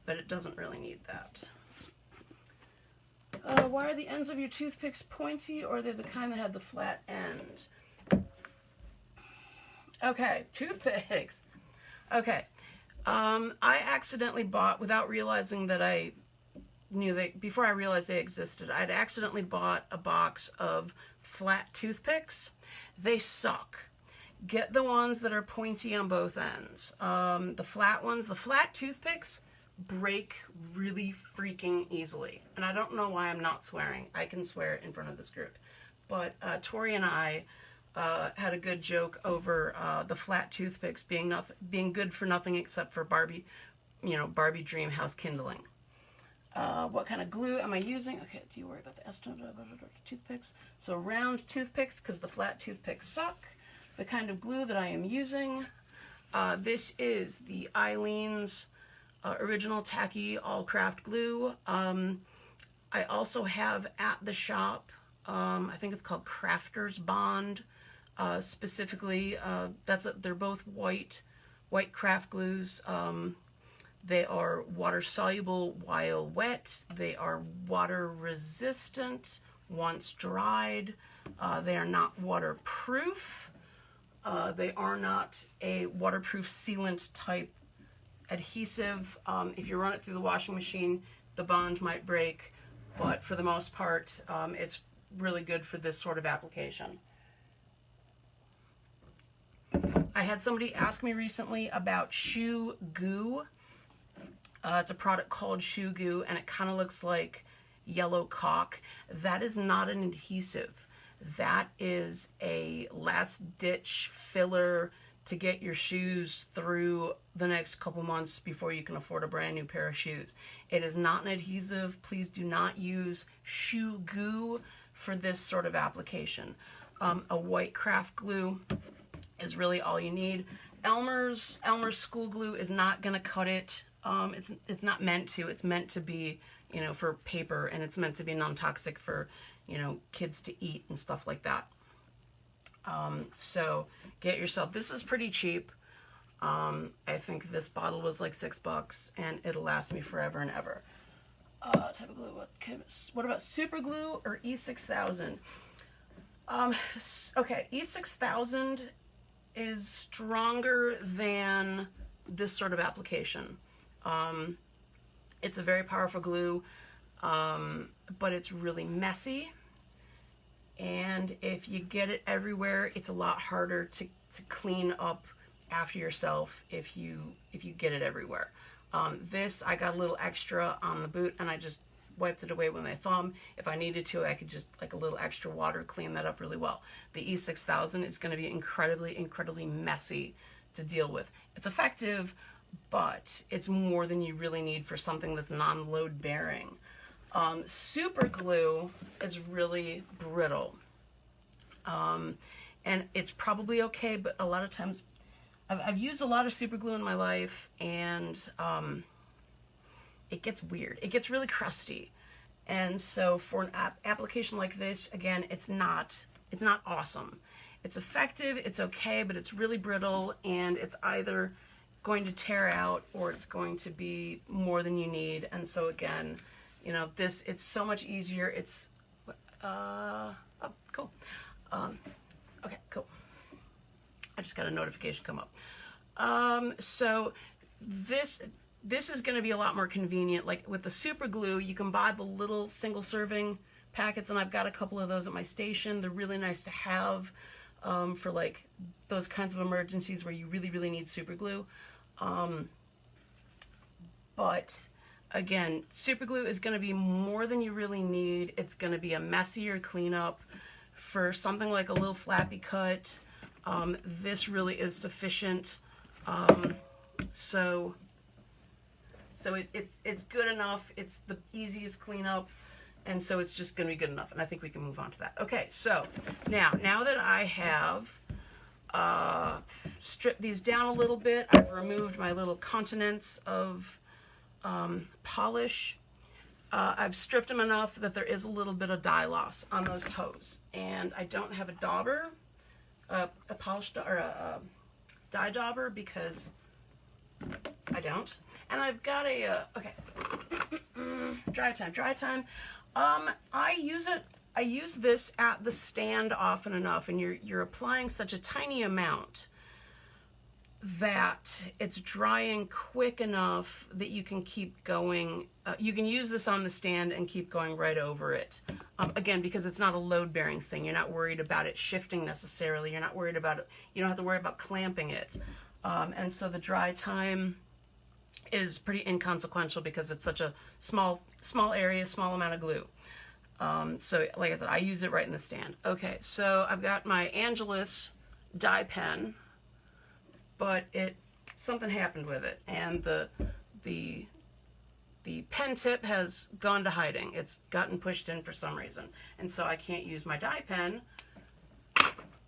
But it doesn't really need that. Why are the ends of your toothpicks pointy, or are they the kind that had the flat end? Okay, toothpicks. Okay, I accidentally bought, without realizing that I knew before I realized they existed, I'd accidentally bought a box of flat toothpicks. They suck. Get the ones that are pointy on both ends. The flat ones, the flat toothpicks break really freaking easily. And I don't know why I'm not swearing. I can swear in front of this group. But Tori and I had a good joke over the flat toothpicks being good for nothing except for Barbie dream house kindling. What kind of glue am I using? Okay, do you worry about the acetone toothpicks? So round toothpicks, because the flat toothpicks suck. The kind of glue that I am using, this is the Eileen's original tacky all craft glue. I also have at the shop, I think it's called Crafter's Bond. Specifically, they're both white craft glues. They are water soluble while wet. They are water resistant once dried. They are not waterproof. They are not a waterproof sealant type adhesive. If you run it through the washing machine, the bond might break, but for the most part, it's really good for this sort of application. I had somebody ask me recently about shoe goo. It's a product called Shoe Goo, and it kind of looks like yellow caulk. That is not an adhesive. That is a last-ditch filler to get your shoes through the next couple months before you can afford a brand new pair of shoes. It is not an adhesive. Please do not use Shoe Goo for this sort of application. A white craft glue is really all you need. Elmer's school glue is not going to cut it. It's not meant to. It's meant to be, for paper, and it's meant to be non-toxic for, kids to eat and stuff like that. So get yourself, this is pretty cheap. I think this bottle was like $6, and it'll last me forever and ever. Type of glue, what about super glue or E6000? Okay, E6000 is stronger than this sort of application. It's a very powerful glue, but it's really messy. And if you get it everywhere, it's a lot harder to clean up after yourself if you get it everywhere. This, I got a little extra on the boot and I just wiped it away with my thumb. If I needed to, I could just, like a little extra water, clean that up really well. The E6000 is going to be incredibly messy to deal with. It's effective, but it's more than you really need for something that's non-load bearing. Super glue is really brittle. And it's probably okay, but a lot of times I've used a lot of super glue in my life, and it gets weird. It gets really crusty. And so for an application like this, again, it's not awesome. It's effective, it's okay, but it's really brittle, and it's either going to tear out or it's going to be more than you need. And so again, you know, this, it's so much easier. It's, oh, cool. Okay, cool. I just got a notification come up. So this is going to be a lot more convenient. Like with the super glue, you can buy the little single serving packets, and I've got a couple of those at my station. They're really nice to have for like those kinds of emergencies where you really need super glue. But again, super glue is going to be more than you really need. It's going to be a messier cleanup. For something like a little flappy cut, this really is sufficient. So it's good enough. It's the easiest cleanup, and so it's just going to be good enough. And I think we can move on to that. Okay, so now that I have stripped these down a little bit, I've removed my little continents of polish. I've stripped them enough that there is a little bit of dye loss on those toes, and I don't have a dauber, a polished or a dye dauber, because I don't. And I've got a okay, dry time. I use this at the stand often enough, and you're applying such a tiny amount that it's drying quick enough that you can keep going. You can use this on the stand and keep going right over it. Again, because it's not a load-bearing thing. You're not worried about it shifting necessarily. You're not worried about it. You don't have to worry about clamping it. And so the dry time is pretty inconsequential because it's such a small area, small amount of glue. So like I said, I use it right in the stand. Okay, so I've got my Angelus dye pen, but something happened with it, and the pen tip has gone to hiding. It's gotten pushed in for some reason, and so I can't use my dye pen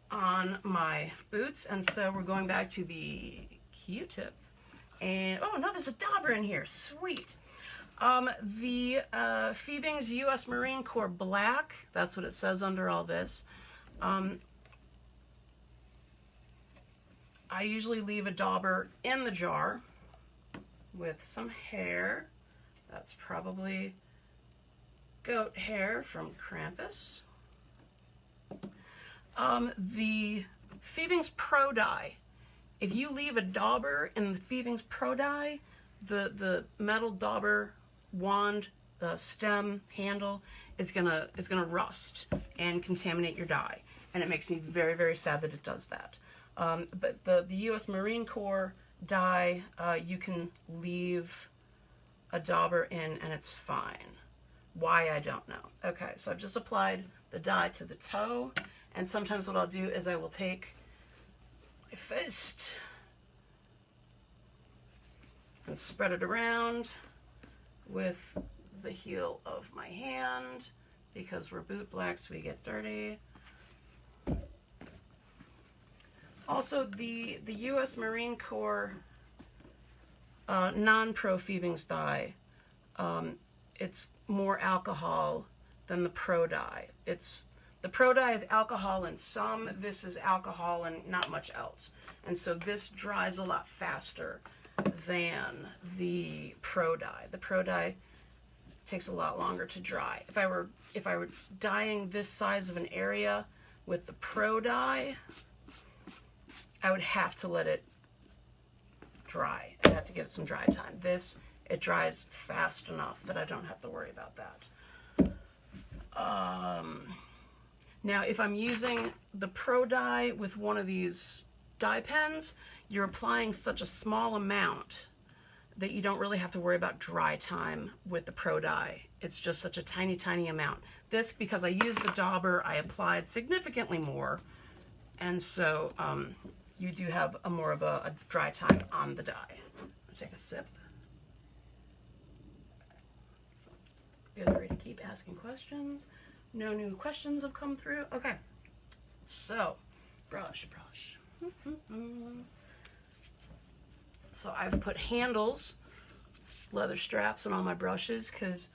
on my boots, and so we're going back to the Q-tip. And oh no, there's a dauber in here. Sweet. The Phoebing's U.S. Marine Corps Black. That's what it says under all this. I usually leave a dauber in the jar with some hair. That's probably goat hair from Krampus. The Phoebing's Pro Dye. If you leave a dauber in the Phoebing's Pro Dye, the metal dauber wand, the stem handle is gonna rust and contaminate your dye, and it makes me very sad that it does that. But the U.S. Marine Corps dye, you can leave a dauber in and it's fine. Why, I don't know. Okay, so I've just applied the dye to the toe, and sometimes what I'll do is I will take my fist and spread it around with the heel of my hand, because we're bootblacks, we get dirty. Also, the U.S. Marine Corps non-pro Phoebing's dye, it's more alcohol than the pro dye. The pro dye is alcohol in some, this is alcohol and not much else. And so this dries a lot faster than the pro dye. The pro dye takes a lot longer to dry. If I were dyeing this size of an area, With the Pro Dye, I would have to let it dry. I'd have to give it some dry time. This, it dries fast enough that I don't have to worry about that. Now, if I'm using the Pro Dye with one of these dye pens, you're applying such a small amount that you don't really have to worry about dry time with the Pro Dye. It's just such a tiny, tiny amount. This, because I used the dauber, I applied significantly more, and so you do have more of a dry time on the dye. I'm gonna take a sip. Feel free to keep asking questions. No new questions have come through. Okay, so brush. So I've put handles, leather straps on all my brushes because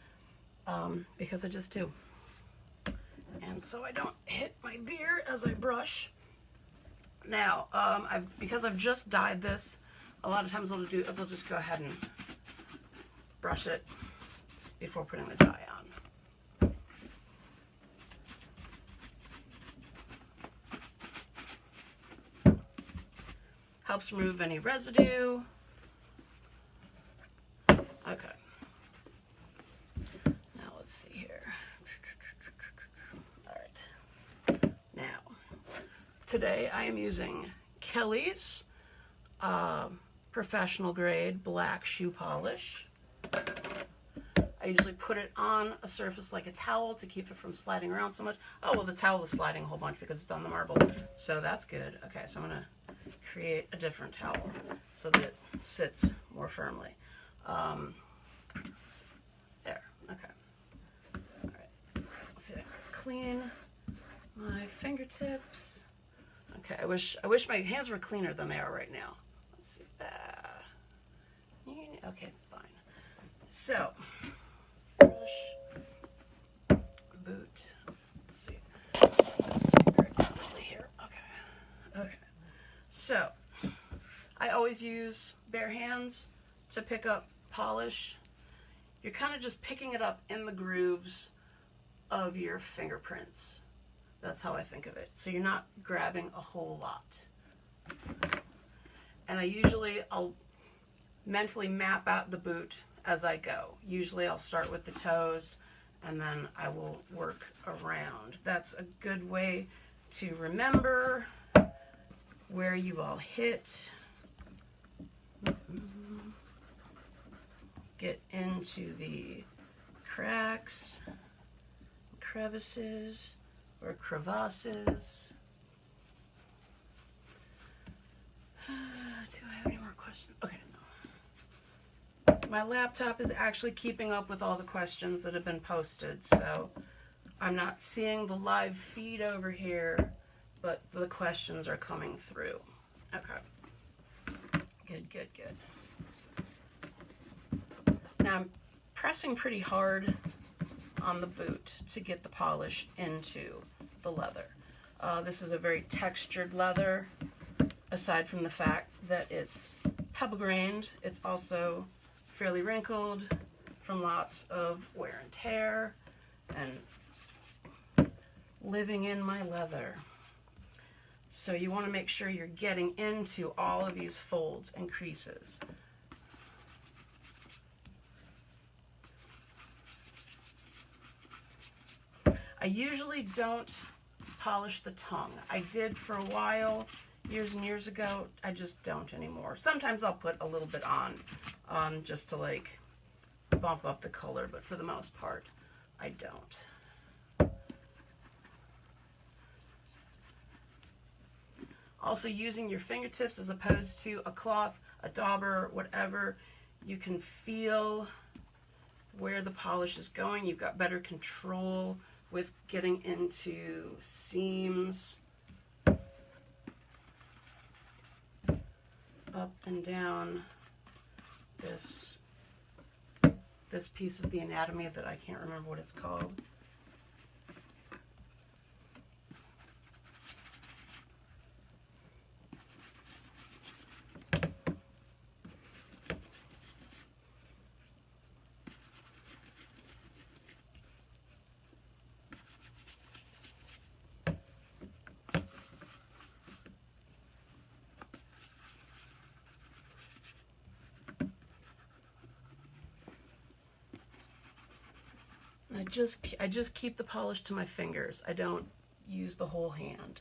I just do. And so I don't hit my beard as I brush. Now, because I've just dyed this, a lot of times what I'll do is I'll just go ahead and brush it before putting the dye on. Helps remove any residue. Okay. Now let's see here. All right. Now, today I am using Kelly's professional grade black shoe polish. I usually put it on a surface like a towel to keep it from sliding around so much. Oh, well, the towel is sliding a whole bunch because it's on the marble, so that's good. Okay, so I'm gonna create a different towel so that it sits more firmly. There, okay. All right, let's see, clean my fingertips. Okay, I wish my hands were cleaner than they are right now. Let's see, okay, fine. So, brush, boot, let's see, let's see very quickly here, okay. So, I always use bare hands to pick up polish. You're kind of just picking it up in the grooves of your fingerprints. That's how I think of it. So you're not grabbing a whole lot. And I'll mentally map out the boot as I go. Usually I'll start with the toes and then I will work around. That's a good way to remember where you all hit. Get into the cracks, crevices, or crevasses. Do I have any more questions? Okay, no. My laptop is actually keeping up with all the questions that have been posted, so I'm not seeing the live feed over here, but the questions are coming through. Okay. Good. Now I'm pressing pretty hard on the boot to get the polish into the leather. This is a very textured leather. Aside from the fact that it's pebble grained, it's also fairly wrinkled from lots of wear and tear and living in my leather. So you want to make sure you're getting into all of these folds and creases. I usually don't polish the tongue. I did for a while, years and years ago. I just don't anymore. Sometimes I'll put a little bit on just to like bump up the color, but for the most part, I don't. Also, using your fingertips as opposed to a cloth, a dauber, whatever, you can feel where the polish is going. You've got better control with getting into seams, up and down this piece of the anatomy that I can't remember what it's called. I just keep the polish to my fingers. I don't use the whole hand.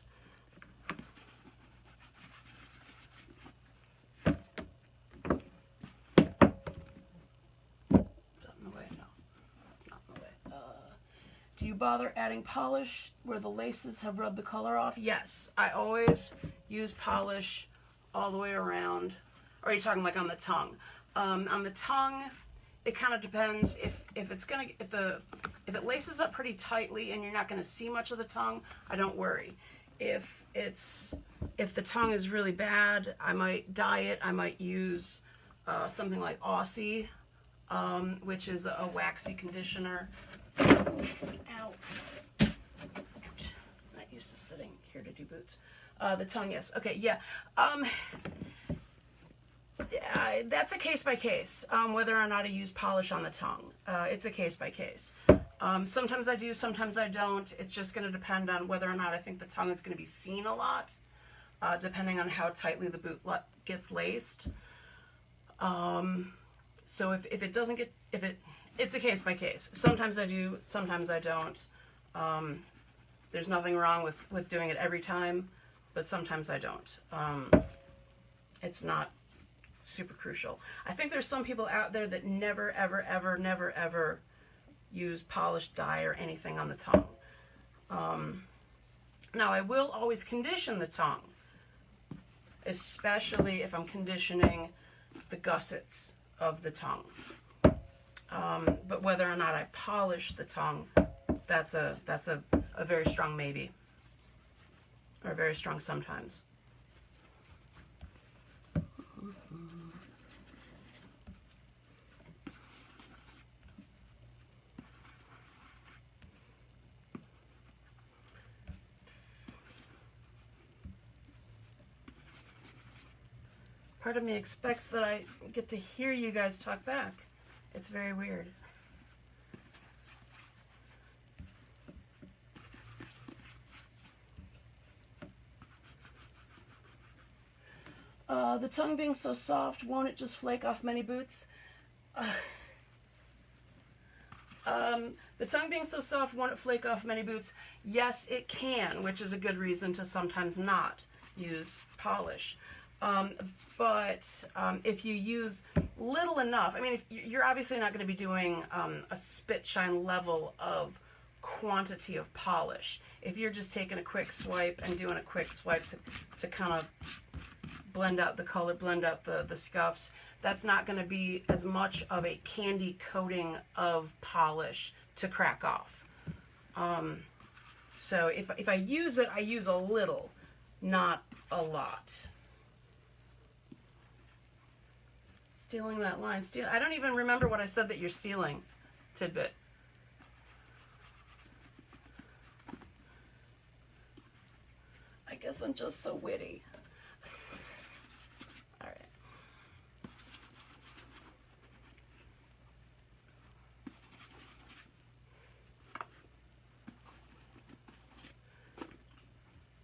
Do you bother adding polish where the laces have rubbed the color off? Yes, I always use polish all the way around. Or are you talking like on the tongue? On the tongue, it kind of depends. If it laces up pretty tightly and you're not going to see much of the tongue, I don't worry. If the tongue is really bad, I might dye it. I might use something like Aussie, which is a waxy conditioner. Ow. Ouch. Not used to sitting here to do boots. The tongue, yes. Okay, yeah. That's a case by case, whether or not I use polish on the tongue. It's a case by case. Sometimes I do, sometimes I don't. It's just going to depend on whether or not I think the tongue is going to be seen a lot, depending on how tightly the boot gets laced. So if it doesn't get, it's a case by case. Sometimes I do, sometimes I don't. There's nothing wrong with doing it every time, but sometimes I don't. It's not super crucial. I think there's some people out there that never, ever, ever, never, ever use polished dye or anything on the tongue. Now, I will always condition the tongue, especially if I'm conditioning the gussets of the tongue. But whether or not I polish the tongue, that's a very strong maybe, or very strong sometimes. Part of me expects that I get to hear you guys talk back. It's very weird. The tongue being so soft, won't it just flake off many boots? The tongue being so soft, won't it flake off many boots? Yes, it can, which is a good reason to sometimes not use polish. But if you use little enough, I mean, if you're obviously not going to be doing a spit shine level of quantity of polish. If you're just taking a quick swipe and doing a quick swipe to kind of blend out the color, blend out the scuffs, that's not going to be as much of a candy coating of polish to crack off. So if I use it, I use a little, not a lot. Stealing that line. I don't even remember what I said that you're stealing, Tidbit. I guess I'm just so witty. All right.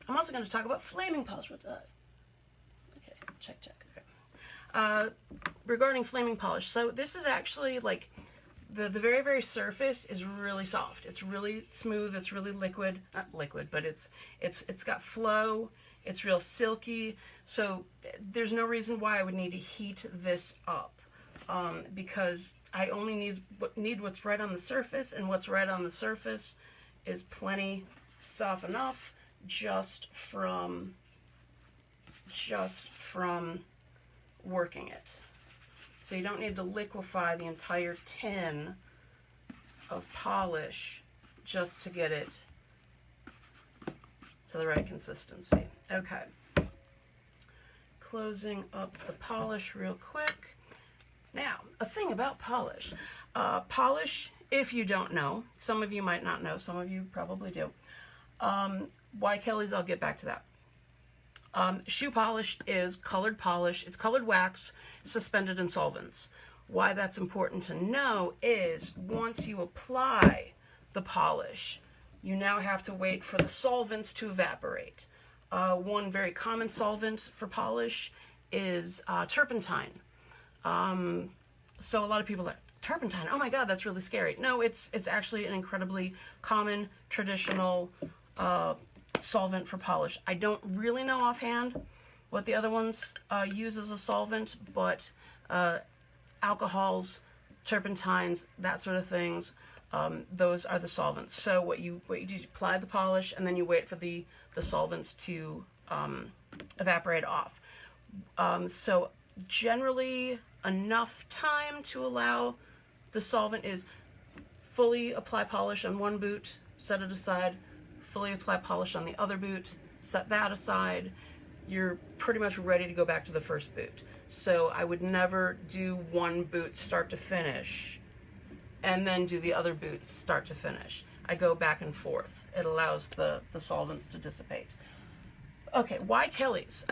I'm also going to talk about flaming polish. Okay, check. Okay. Regarding flaming polish, so this is actually like the very, very surface is really soft. It's really smooth. It's really liquid. Not liquid, but it's got flow. It's real silky. So there's no reason why I would need to heat this up, because I only need what's right on the surface, and what's right on the surface is plenty soft enough just from working it. So you don't need to liquefy the entire tin of polish just to get it to the right consistency. Okay. Closing up the polish real quick. Now, a thing about polish. Polish, if you don't know, some of you might not know, some of you probably do. Why Kelly's, I'll get back to that. Shoe polish is colored polish. It's colored wax suspended in solvents. Why that's important to know is once you apply the polish, you now have to wait for the solvents to evaporate. One very common solvent for polish is turpentine. So a lot of people are like, turpentine. Oh my God, that's really scary. No, it's actually an incredibly common, traditional solvent for polish. I don't really know offhand what the other ones use as a solvent, but alcohols, turpentines, that sort of things, those are the solvents. So what you do is you apply the polish, and then you wait for the solvents to evaporate off. So generally enough time to allow the solvent is fully apply polish on one boot, set it aside, fully apply polish on the other boot, set that aside. You're pretty much ready to go back to the first boot. So I would never do one boot start to finish and then do the other boot start to finish. I go back and forth. It allows the solvents to dissipate. Okay, why Kelly's?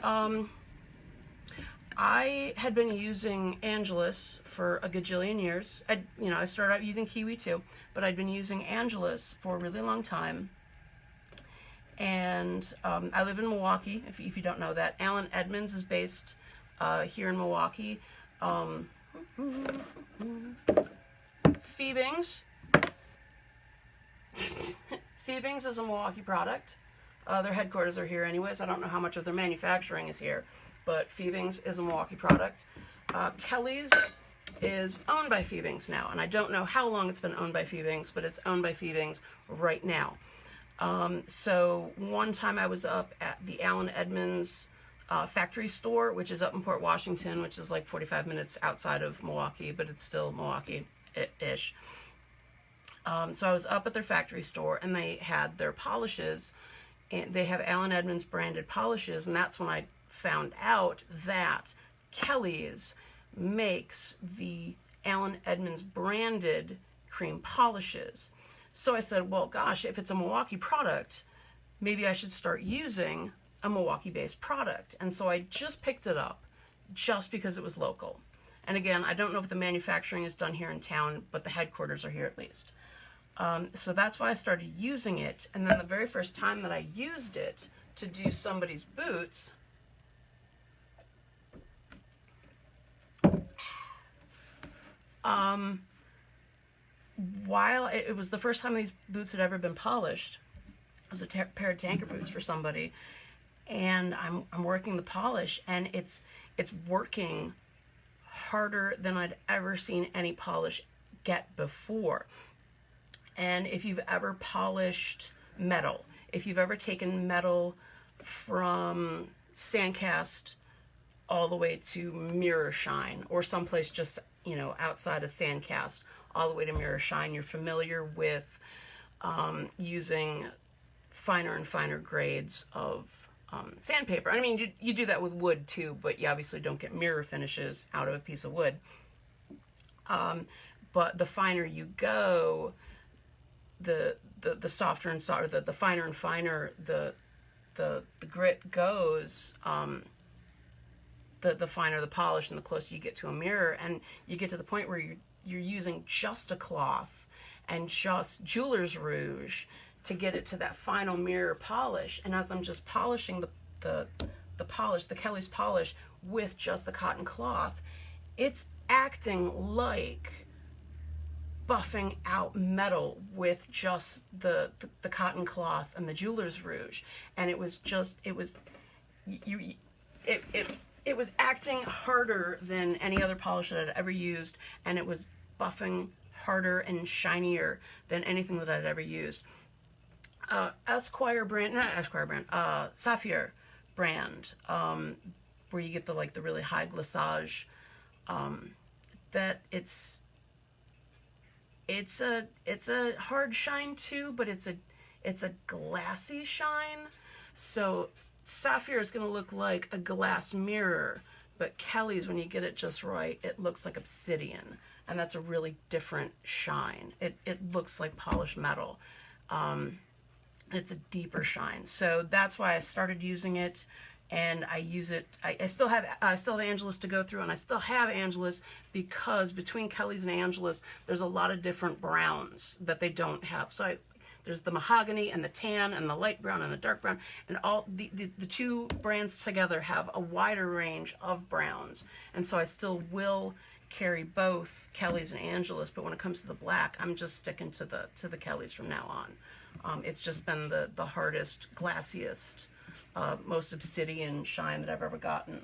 I had been using Angelus for a gajillion years. I started out using Kiwi too, but I'd been using Angelus for a really long time. And I live in Milwaukee, if you don't know that. Alan Edmonds is based here in Milwaukee. Phoebings. Phoebings is a Milwaukee product. Their headquarters are here anyways. I don't know how much of their manufacturing is here, but Phoebings is a Milwaukee product. Kelly's is owned by Phoebings now, and I don't know how long it's been owned by Phoebings, but it's owned by Phoebings right now. So one time I was up at the Alan Edmonds factory store, which is up in Port Washington, which is like 45 minutes outside of Milwaukee, but it's still Milwaukee-ish. So I was up at their factory store, and they had their polishes, and they have Alan Edmonds branded polishes, and that's when I found out that Kelly's makes the Alan Edmonds branded cream polishes. So I said, well, gosh, if it's a Milwaukee product, maybe I should start using a Milwaukee-based product. And so I just picked it up just because it was local. And again, I don't know if the manufacturing is done here in town, but the headquarters are here at least. So that's why I started using it. And then the very first time that I used it to do somebody's boots, while it was the first time these boots had ever been polished, it was a pair of tanker boots for somebody, and I'm working the polish, and it's working harder than I'd ever seen any polish get before. And if you've ever polished metal, if you've ever taken metal from sandcast all the way to mirror shine, or someplace just, outside of sandcast all the way to mirror shine, you're familiar with using finer and finer grades of sandpaper. I mean, you do that with wood too, but you obviously don't get mirror finishes out of a piece of wood. But the finer you go, the softer and softer, the finer and finer the grit goes, the finer the polish and the closer you get to a mirror. And you get to the point where you're using just a cloth and just jeweler's rouge to get it to that final mirror polish. And as I'm just polishing the polish, the Kelly's polish with just the cotton cloth, it's acting like buffing out metal with just the cotton cloth and the jeweler's rouge. And it was acting harder than any other polish that I'd ever used, and it was buffing harder and shinier than anything that I'd ever used. Sapphire brand, where you get the really high glissage, that it's a hard shine too, but it's a glassy shine. So Sapphire is going to look like a glass mirror, but Kelly's, when you get it just right, it looks like obsidian, and that's a really different shine. It looks like polished metal. It's a deeper shine. So that's why I started using it, and I use it. I still have Angelus to go through, and I still have Angelus because between Kelly's and Angelus, there's a lot of different browns that they don't have. So there's the mahogany and the tan and the light brown and the dark brown, and all the two brands together have a wider range of browns. And so I still will carry both Kelly's and Angela's, but when it comes to the black, I'm just sticking to the Kelly's from now on. It's just been the hardest, glassiest, most obsidian shine that I've ever gotten.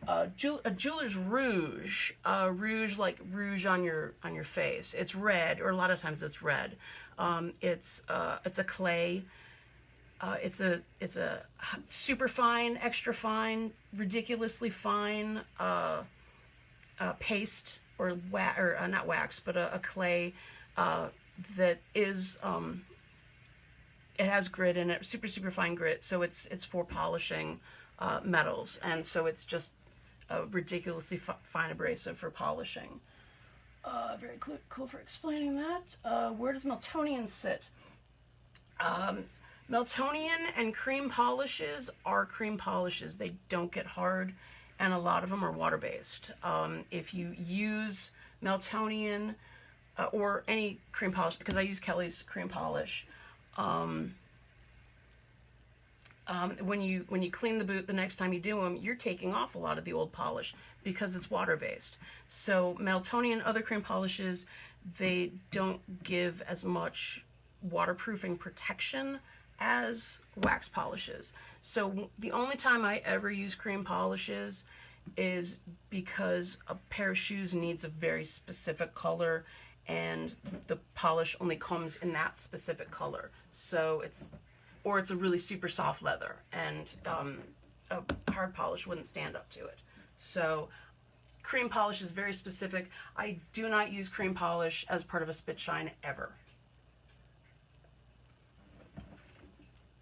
A jeweler's rouge, rouge like rouge on your face. It's red, or a lot of times it's red. It's a clay. It's a super fine, extra fine, ridiculously fine paste, or not wax, but a clay that is it has grit in it, super fine grit. So it's for polishing metals, and so it's just a ridiculously fine abrasive for polishing. Very cool for explaining that. Where does Meltonian sit? Meltonian and cream polishes are cream polishes. They don't get hard, and a lot of them are water-based. If you use Meltonian or any cream polish, because I use Kelly's cream polish, when you clean the boot the next time you do them, you're taking off a lot of the old polish because it's water-based. So Meltonian and other cream polishes, they don't give as much waterproofing protection as wax polishes. So the only time I ever use cream polishes is because a pair of shoes needs a very specific color, and the polish only comes in that specific color. So it's a really super soft leather, and a hard polish wouldn't stand up to it. So cream polish is very specific. I do not use cream polish as part of a spit shine ever.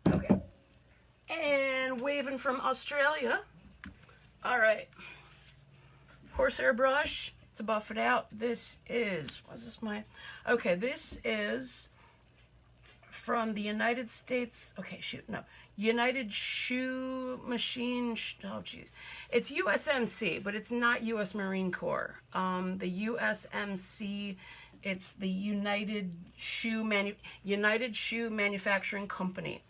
Okay. And waving from Australia. All right. Horsehair brush to buff it out. This is, okay, this is from the United States, United Shoe Machine, oh geez. It's USMC, but it's not US Marine Corps. The USMC, it's the United Shoe Manufacturing Company.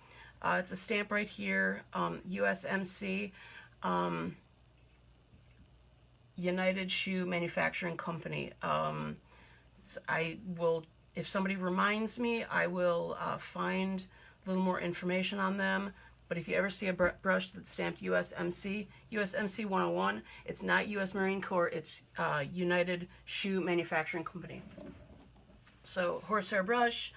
It's a stamp right here, USMC, United Shoe Manufacturing Company. So I will, if somebody reminds me, I will find a little more information on them. But if you ever see a brush that's stamped USMC, USMC 101, it's not US Marine Corps, it's United Shoe Manufacturing Company. So horsehair brush,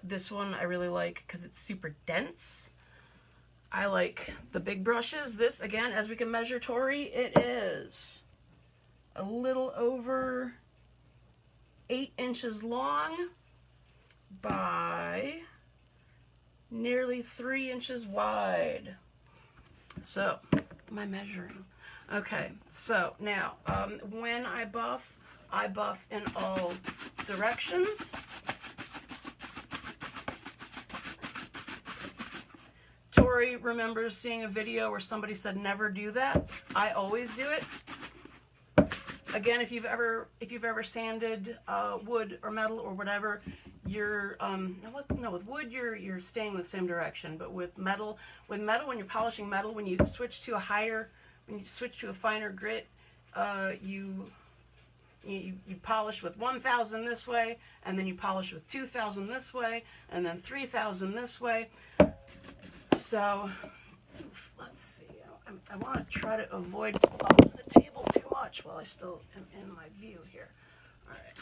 this one I really like because it's super dense. I like the big brushes. This, again, as we can measure, Tori, it is a little over 8 inches long by nearly 3 inches wide. So, am I measuring? Okay, so now, when I buff in all directions. Tori remembers seeing a video where somebody said never do that. I always do it. Again, if you've ever sanded wood or metal or whatever, you're with wood you're staying in the same direction, but with metal, when you're polishing metal, when you switch to a finer grit, you polish with 1,000 this way, and then you polish with 2,000 this way, and then 3,000 this way. So let's see. I want to try to avoid bumping the table too much while I still am in my view here. All right.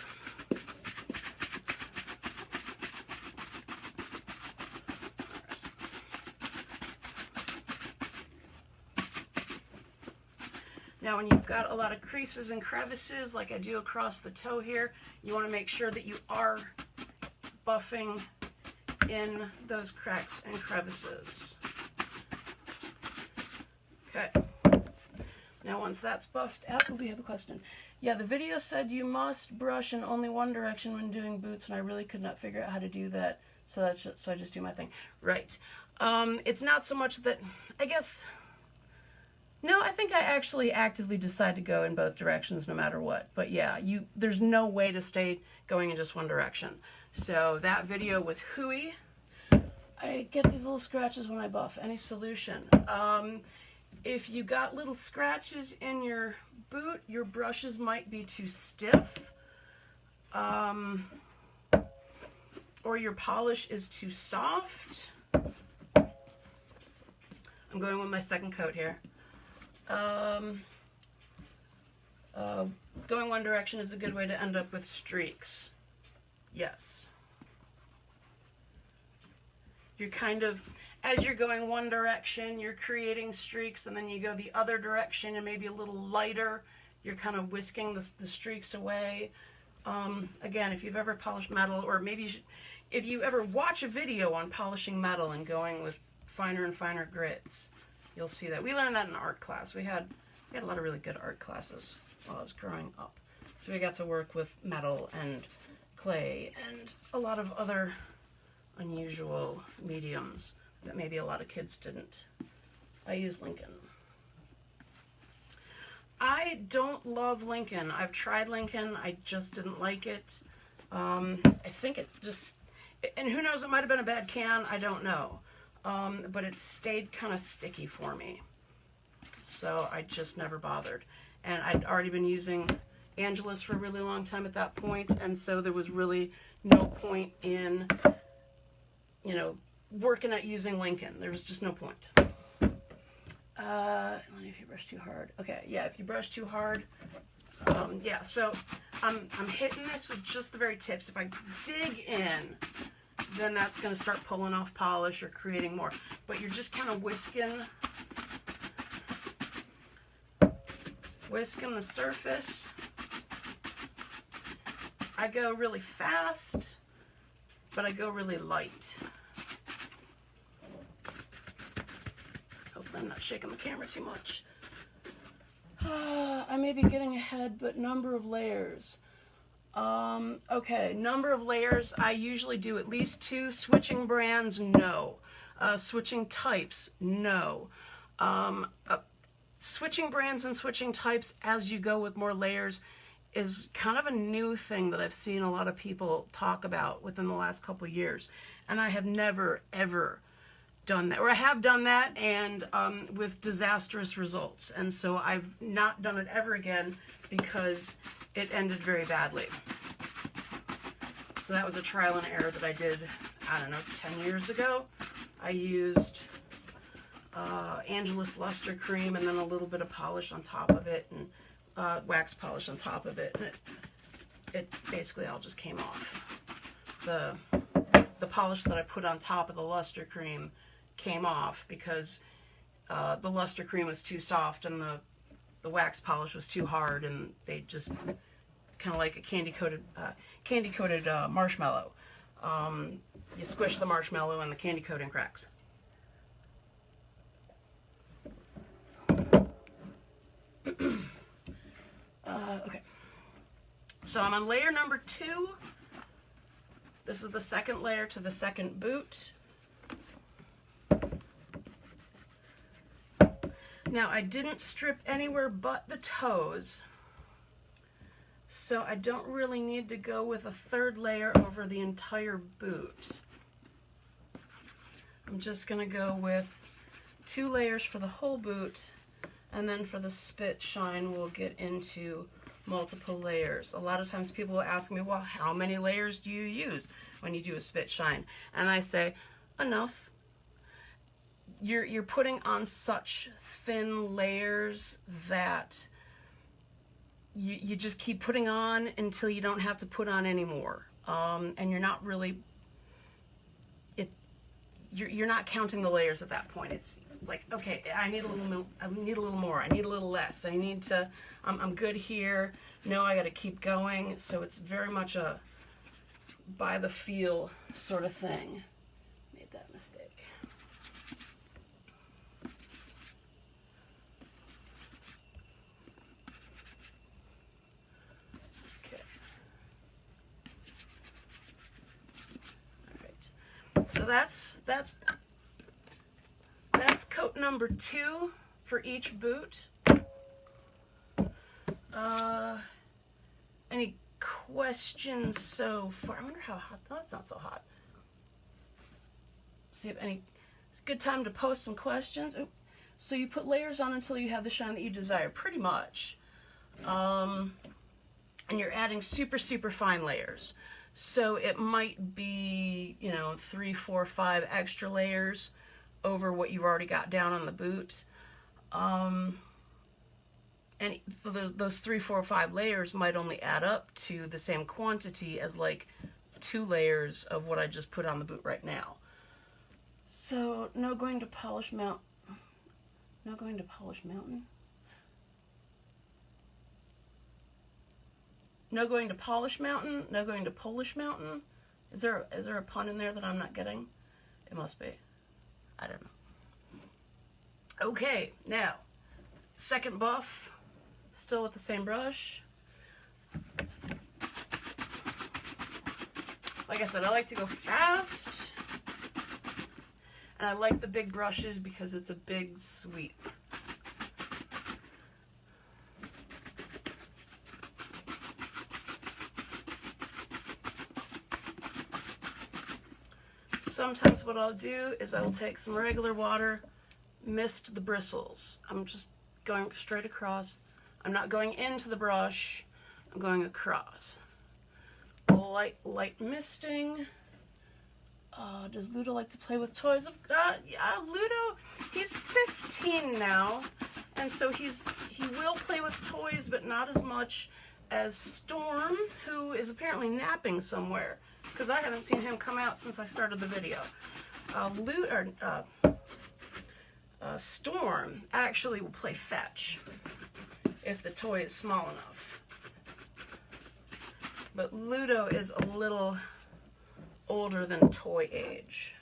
Now, when you've got a lot of creases and crevices, like I do across the toe here, you want to make sure that you are buffing in those cracks and crevices. Okay. Now, once that's buffed out, we have a question. Yeah, the video said you must brush in only one direction when doing boots, and I really could not figure out how to do that. So I just do my thing. Right. It's not so much that, I guess. No, I think I actually actively decide to go in both directions no matter what. But yeah, there's no way to stay going in just one direction. So that video was hooey. I get these little scratches when I buff. Any solution? If you got little scratches in your boot, your brushes might be too stiff, or your polish is too soft. I'm going with my second coat here. Going one direction is a good way to end up with streaks. Yes. You're kind of, as you're going one direction, you're creating streaks, and then you go the other direction and maybe a little lighter. You're kind of whisking the streaks away. Again, if you've ever polished metal, or maybe if you ever watch a video on polishing metal and going with finer and finer grits, you'll see that. We learned that in art class. We had a lot of really good art classes while I was growing up. So we got to work with metal and clay and a lot of other unusual mediums that maybe a lot of kids didn't. I use Lincoln. I don't love Lincoln. I've tried Lincoln. I just didn't like it. I think it just, and who knows, it might have been a bad can. I don't know. But it stayed kind of sticky for me. So I just never bothered. And I'd already been using Angelus for a really long time at that point, and so there was really no point in, you know, working at using Lincoln. There was just no point. If you brush too hard. Okay, yeah, if you brush too hard, yeah, so I'm hitting this with just the very tips. If I dig in, then that's going to start pulling off polish or creating more. But you're just kind of whisking the surface. I go really fast, but I go really light. Hopefully I'm not shaking the camera too much. I may be getting ahead, but number of layers. Okay, number of layers, I usually do at least 2. Switching brands, no. Switching types, no. Switching brands and switching types as you go with more layers is kind of a new thing that I've seen a lot of people talk about within the last couple of years. And I have never, ever done that. Or I have done that, and with disastrous results. And so I've not done it ever again because it ended very badly. So that was a trial and error that I did, I don't know, 10 years ago. I used Angelus luster cream and then a little bit of polish on top of it, and wax polish on top of it, and it basically all just came off. The polish that I put on top of the luster cream came off because the luster cream was too soft and the wax polish was too hard, and they just kind of like a candy coated marshmallow. You squish the marshmallow and the candy coating cracks. Okay, so I'm on layer number 2. This is the second layer to the second boot. Now I didn't strip anywhere but the toes, so I don't really need to go with a third layer over the entire boot. I'm just going to go with 2 layers for the whole boot, and then for the spit shine we'll get into multiple layers. A lot of times people will ask me, well, how many layers do you use when you do a spit shine? And I say, enough. You're putting on such thin layers that you just keep putting on until you don't have to put on anymore. And you're not really, you're not counting the layers at that point. It's like, okay, I need a little more, I need a little less, I need to, I'm good here, no, I gotta keep going. So it's very much a by the feel sort of thing. Made that mistake. Okay. All right. So that's coat number 2 for each boot. Any questions so far? I wonder how hot. Oh, it's not so hot. See if any. It's a good time to post some questions. Oop. So you put layers on until you have the shine that you desire. Pretty much. And you're adding super, super fine layers. So it might be, you know, 3, 4, 5 extra layers over what you've already got down on the boot. And those 3, 4, 5 layers might only add up to the same quantity as like 2 layers of what I just put on the boot right now. So no going to polish mount. No going to polish mountain. No going to polish mountain. No going to Polish mountain. Is there a pun in there that I'm not getting? It must be. I don't know. Okay, now second buff. Still with the same brush. Like I said, I like to go fast. And I like the big brushes because it's a big sweep. Sometimes what I'll do is I will take some regular water, mist the bristles. I'm just going straight across. I'm not going into the brush, I'm going across. Light misting. Does Ludo like to play with toys? Yeah, Ludo, he's 15 now, and so he will play with toys, but not as much as Storm, who is apparently napping somewhere, because I haven't seen him come out since I started the video. Storm actually will play fetch if the toy is small enough. But Ludo is a little older than toy age.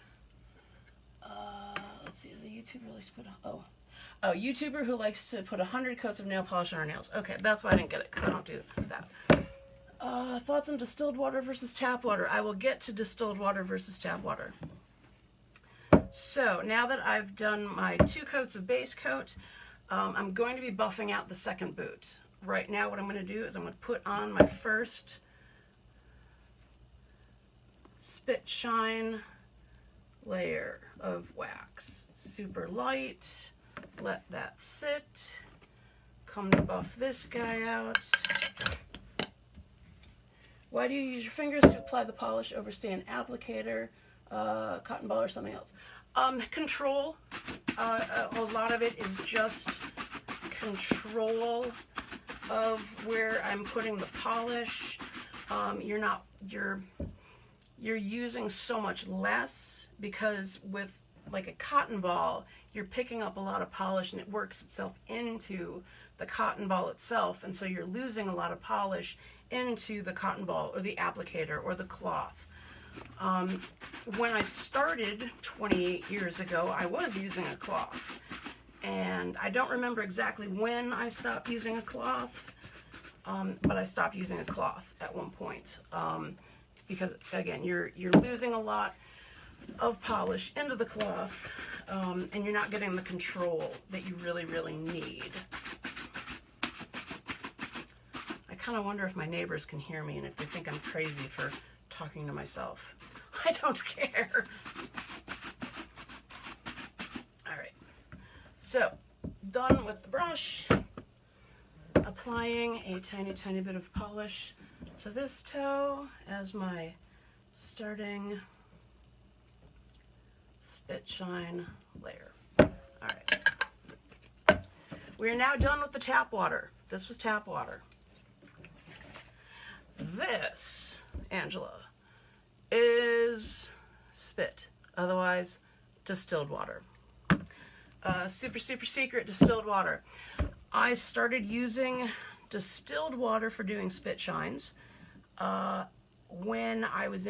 Let's see, is a YouTuber likes to put a YouTuber who likes to put 100 coats of nail polish on her nails. Okay, that's why I didn't get it, because I don't do that. Thoughts on distilled water versus tap water. I will get to distilled water versus tap water. So now that I've done my 2 coats of base coat, I'm going to be buffing out the second boot. Right now what I'm going to do is I'm going to put on my first spit shine layer of wax. Super light. Let that sit. Come to buff this guy out. Why do you use your fingers to apply the polish over, say, an applicator, cotton ball, or something else? Control. A lot of it is just control of where I'm putting the polish. You're using so much less, because with like a cotton ball, you're picking up a lot of polish and it works itself into the cotton ball itself, and so you're losing a lot of polish into the cotton ball or the applicator or the cloth. When I started 28 years ago, I was using a cloth, and I don't remember exactly when I stopped using a cloth, but I stopped using a cloth at one point, because again, you're losing a lot of polish into the cloth, and you're not getting the control that you really, really need. I kind of wonder if my neighbors can hear me and if they think I'm crazy for talking to myself. I don't care. All right, so done with the brush, applying a tiny, tiny bit of polish to this toe as my starting spit shine layer. All right, we are now done with the tap water. This was tap water. This, Angela, is spit, otherwise distilled water. Super, super secret distilled water. I started using distilled water for doing spit shines when I was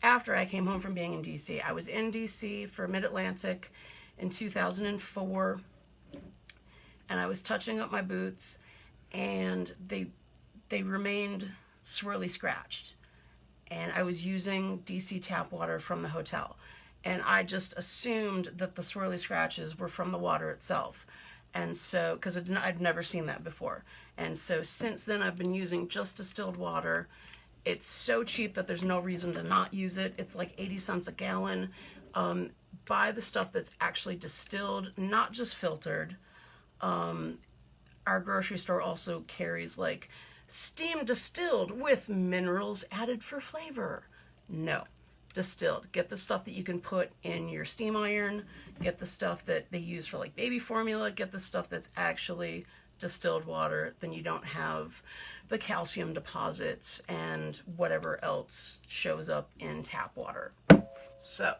after I came home from being in DC. I was in DC for Mid-Atlantic in 2004, and I was touching up my boots, and they remained swirly scratched, and I was using DC tap water from the hotel, and I just assumed that the swirly scratches were from the water itself, and so because I'd never seen that before, and so since then I've been using just distilled water. It's so cheap that there's no reason to not use it. It's like 80 cents a gallon. Buy the stuff that's actually distilled, not just filtered. our grocery store also carries like steam distilled with minerals added for flavor. No, distilled. Get the stuff that you can put in your steam iron. Get the stuff that they use for like baby formula. Get the stuff that's actually distilled water. Then you don't have the calcium deposits and whatever else shows up in tap water. So,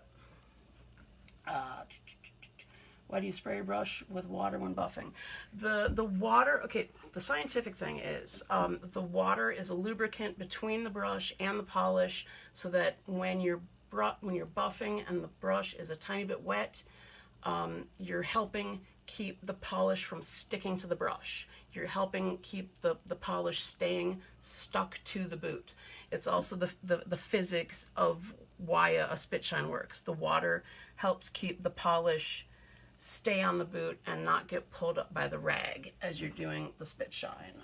why do you spray your brush with water when buffing? The water, okay, the scientific thing is the water is a lubricant between the brush and the polish, so that when you're buffing and the brush is a tiny bit wet, you're helping keep the polish from sticking to the brush. You're helping keep the polish staying stuck to the boot. It's also the physics of why a spit shine works. The water helps keep the polish stay on the boot and not get pulled up by the rag as you're doing the spit shine.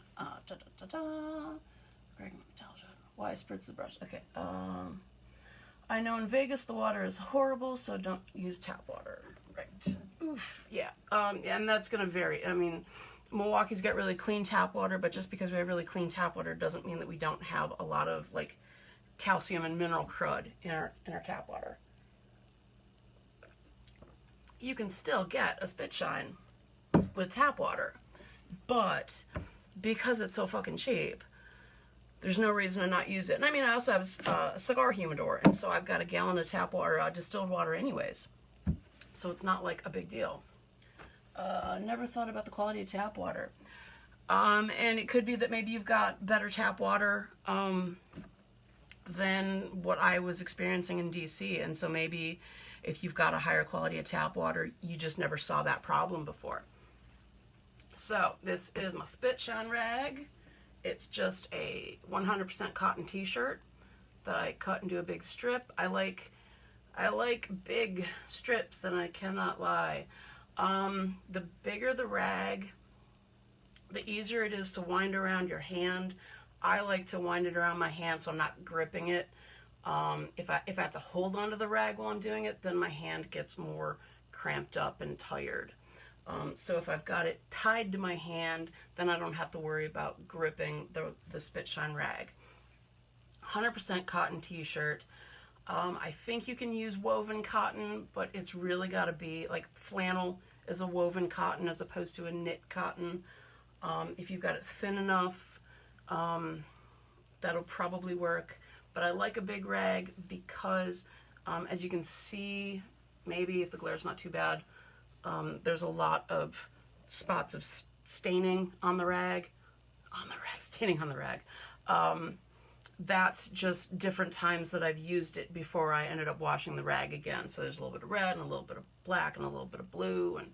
Why spritz the brush? Okay. I know in Vegas the water is horrible, so don't use tap water. Right. Oof. Yeah. And that's going to vary. I mean, Milwaukee's got really clean tap water, but just because we have really clean tap water doesn't mean that we don't have a lot of like calcium and mineral crud in our tap water. You can still get a spit shine with tap water, but because it's so fucking cheap, there's no reason to not use it. And I mean, I also have a cigar humidor, and so I've got a gallon of tap water, distilled water anyways. So it's not like a big deal. Never thought about the quality of tap water. And it could be that maybe you've got better tap water than what I was experiencing in DC. And so maybe if you've got a higher quality of tap water, you just never saw that problem before. So this is my spit shine rag. It's just a 100% cotton t-shirt that I cut into a big strip. I like big strips, and I cannot lie. The bigger the rag, the easier it is to wind around your hand. I like to wind it around my hand so I'm not gripping it. If I have to hold onto the rag while I'm doing it, then my hand gets more cramped up and tired. So if I've got it tied to my hand, then I don't have to worry about gripping the spit shine rag. 100% cotton t-shirt. I think you can use woven cotton, but it's really got to be like flannel is a woven cotton as opposed to a knit cotton. If you've got it thin enough, that'll probably work. But I like a big rag because, as you can see, maybe if the glare's not too bad, there's a lot of spots of staining on the rag. Staining on the rag. That's just different times that I've used it before I ended up washing the rag again. So there's a little bit of red and a little bit of black and a little bit of blue. And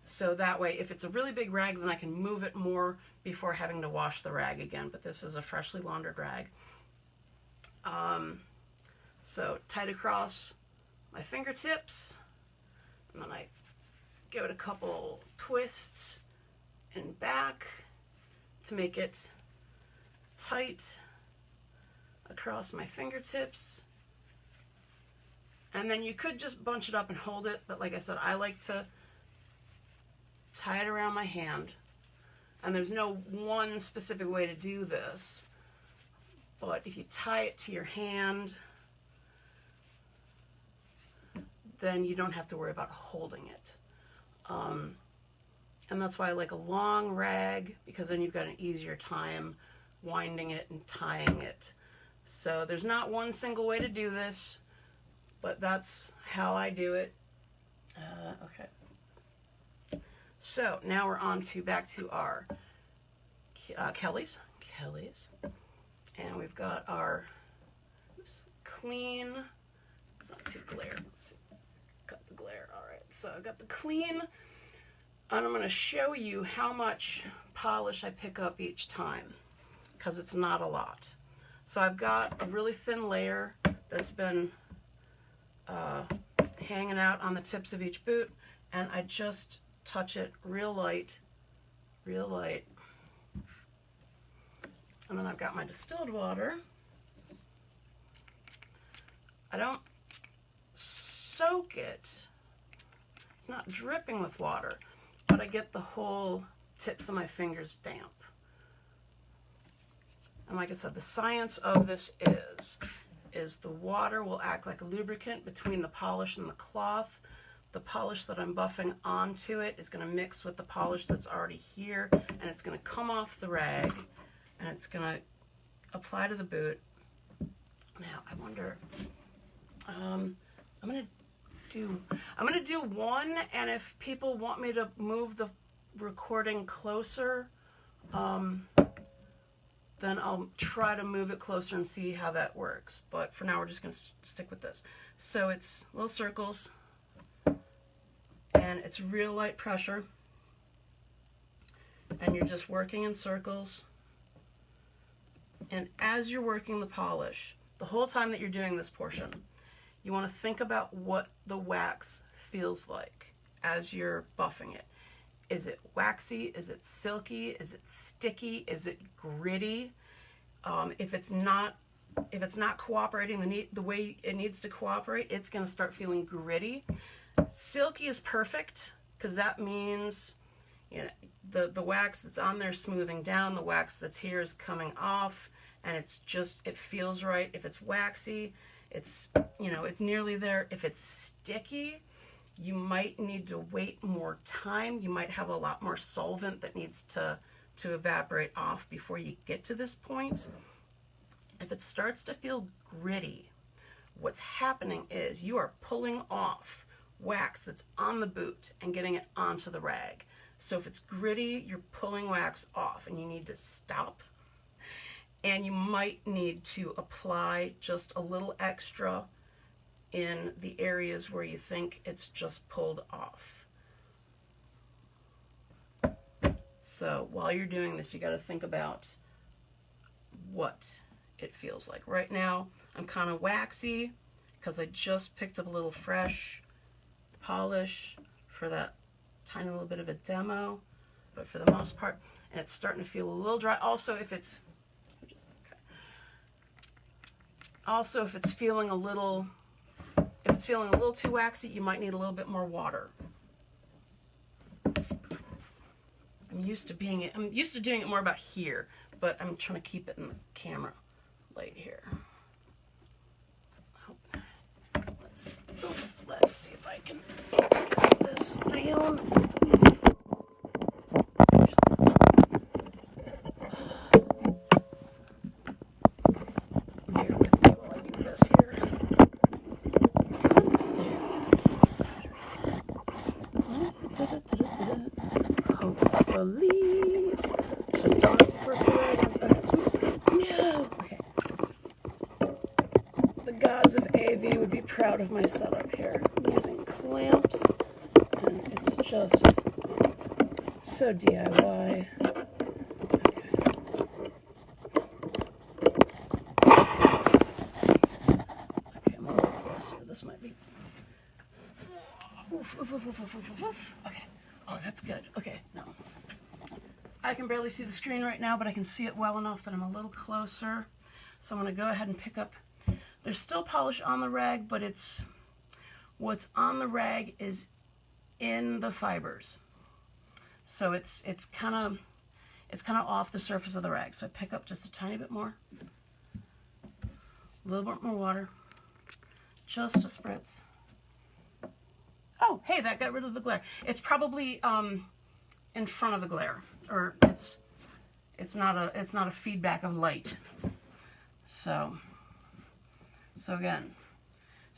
so that way, if it's a really big rag, then I can move it more before having to wash the rag again. But this is a freshly laundered rag. So tight across my fingertips, and then I give it a couple twists and back to make it tight across my fingertips. And then you could just bunch it up and hold it, but like I said, I like to tie it around my hand. And there's no one specific way to do this, but if you tie it to your hand, then you don't have to worry about holding it. And that's why I like a long rag, because then you've got an easier time winding it and tying it. So there's not one single way to do this, but that's how I do it. Okay. So now we're on to back to our Kelly's. And we've got our clean. It's not too glare. Let's see. Got the glare. All right. So I've got the clean. And I'm going to show you how much polish I pick up each time, because it's not a lot. So I've got a really thin layer that's been hanging out on the tips of each boot, and I just touch it real light. And then I've got my distilled water. I don't soak it. It's not dripping with water, but I get the whole tips of my fingers damp. And like I said, the science of this is the water will act like a lubricant between the polish and the cloth. The polish that I'm buffing onto it is going to mix with the polish that's already here, and it's going to come off the rag, and it's going to apply to the boot. Now, I wonder, I'm going to do one, and if people want me to move the recording closer, then I'll try to move it closer and see how that works. But for now, we're just going to stick with this. So it's little circles, and it's real light pressure, and you're just working in circles. And as you're working the polish, the whole time that you're doing this portion, you want to think about what the wax feels like as you're buffing it. Is it waxy? Is it silky? Is it sticky? Is it gritty? If it's not cooperating the way it needs to cooperate, it's going to start feeling gritty. Silky is perfect because that means, you know, the wax that's on there smoothing down, the wax that's here is coming off, and it feels right. If it's waxy, it's nearly there. If it's sticky, you might need to wait more time. You might have a lot more solvent that needs to evaporate off before you get to this point. If it starts to feel gritty, what's happening is you are pulling off wax that's on the boot and getting it onto the rag. So if it's gritty, you're pulling wax off, and you need to stop. And you might need to apply just a little extra in the areas where you think it's just pulled off. So while you're doing this, you got to think about what it feels like. Right now, I'm kind of waxy because I just picked up a little fresh polish for that tiny little bit of a demo, but for the most part, and it's starting to feel a little dry. Also, if it's feeling a little too waxy, you might need a little bit more water. I'm used to doing it more about here, but I'm trying to keep it in the camera light here. Let's see if I can get this down. Bear with me while I do this here. Hopefully, so don't forget. No. Okay. The gods of AV would be proud of my setup here. I'm using clamps, and it's just so DIY. Okay. Let's see. Okay, I'm a little closer. This might be. Oof, oof, oof, oof, oof, oof, oof. Okay. Oh, that's good. Okay, no. I can barely see the screen right now, but I can see it well enough that I'm a little closer. So I'm going to go ahead and pick up. There's still polish on the rag, but what's on the rag is in the fibers. So it's kind of off the surface of the rag. So I pick up just a tiny bit more, a little bit more water, just a spritz. Oh, hey, that got rid of the glare. It's probably in front of the glare, or it's not a feedback of light. So again,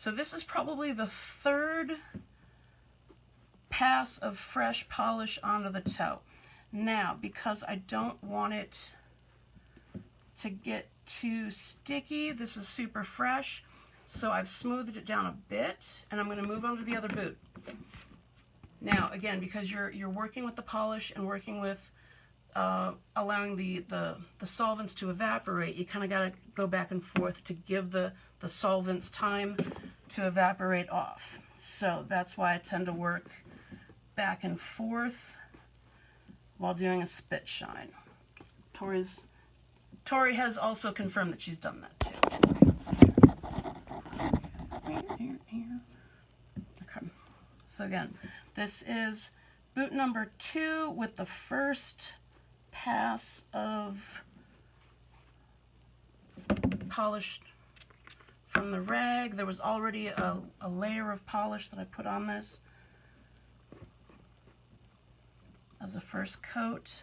this is probably the third pass of fresh polish onto the toe. Now, because I don't want it to get too sticky, this is super fresh, so I've smoothed it down a bit, and I'm going to move on to the other boot. Now, again, because you're working with the polish and working with allowing the solvents to evaporate, you kind of got to go back and forth to give the solvents time to evaporate off. So that's why I tend to work back and forth while doing a spit shine. Tori has also confirmed that she's done that too. Let's see. Okay. So again, this is boot number 2 with the first pass of polish from the rag. There was already a layer of polish that I put on this as a first coat.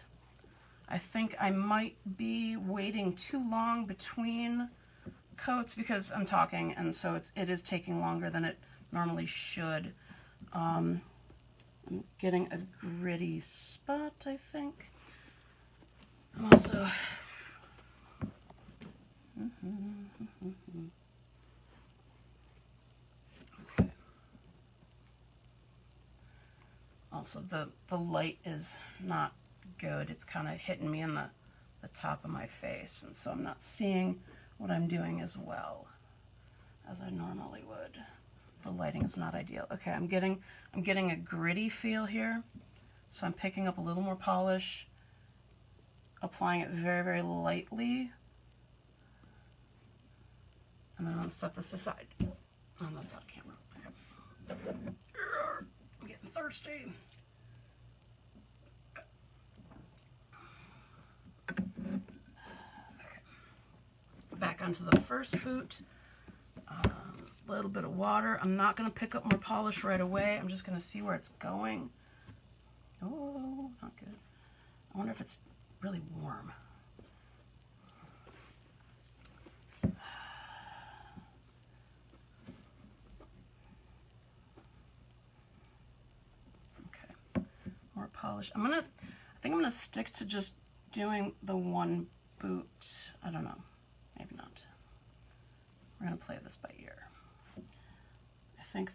I think I might be waiting too long between coats because I'm talking, and so it is taking longer than it normally should. I'm getting a gritty spot, I think. I'm also okay. Also, the light is not good. It's kind of hitting me in the top of my face, and so I'm not seeing what I'm doing as well as I normally would. The lighting is not ideal. Okay, I'm getting a gritty feel here, so I'm picking up a little more polish, applying it very, very lightly, and then I'm gonna set this aside. Oh, that's out of camera. Okay. I'm getting thirsty. Back onto the first boot, a little bit of water. I'm not going to pick up more polish right away. I'm just going to see where it's going. Oh, not good. I wonder if it's really warm. Okay, more polish. I think I'm gonna stick to just doing the one boot. I don't know. Maybe not. We're going to play this by ear. I think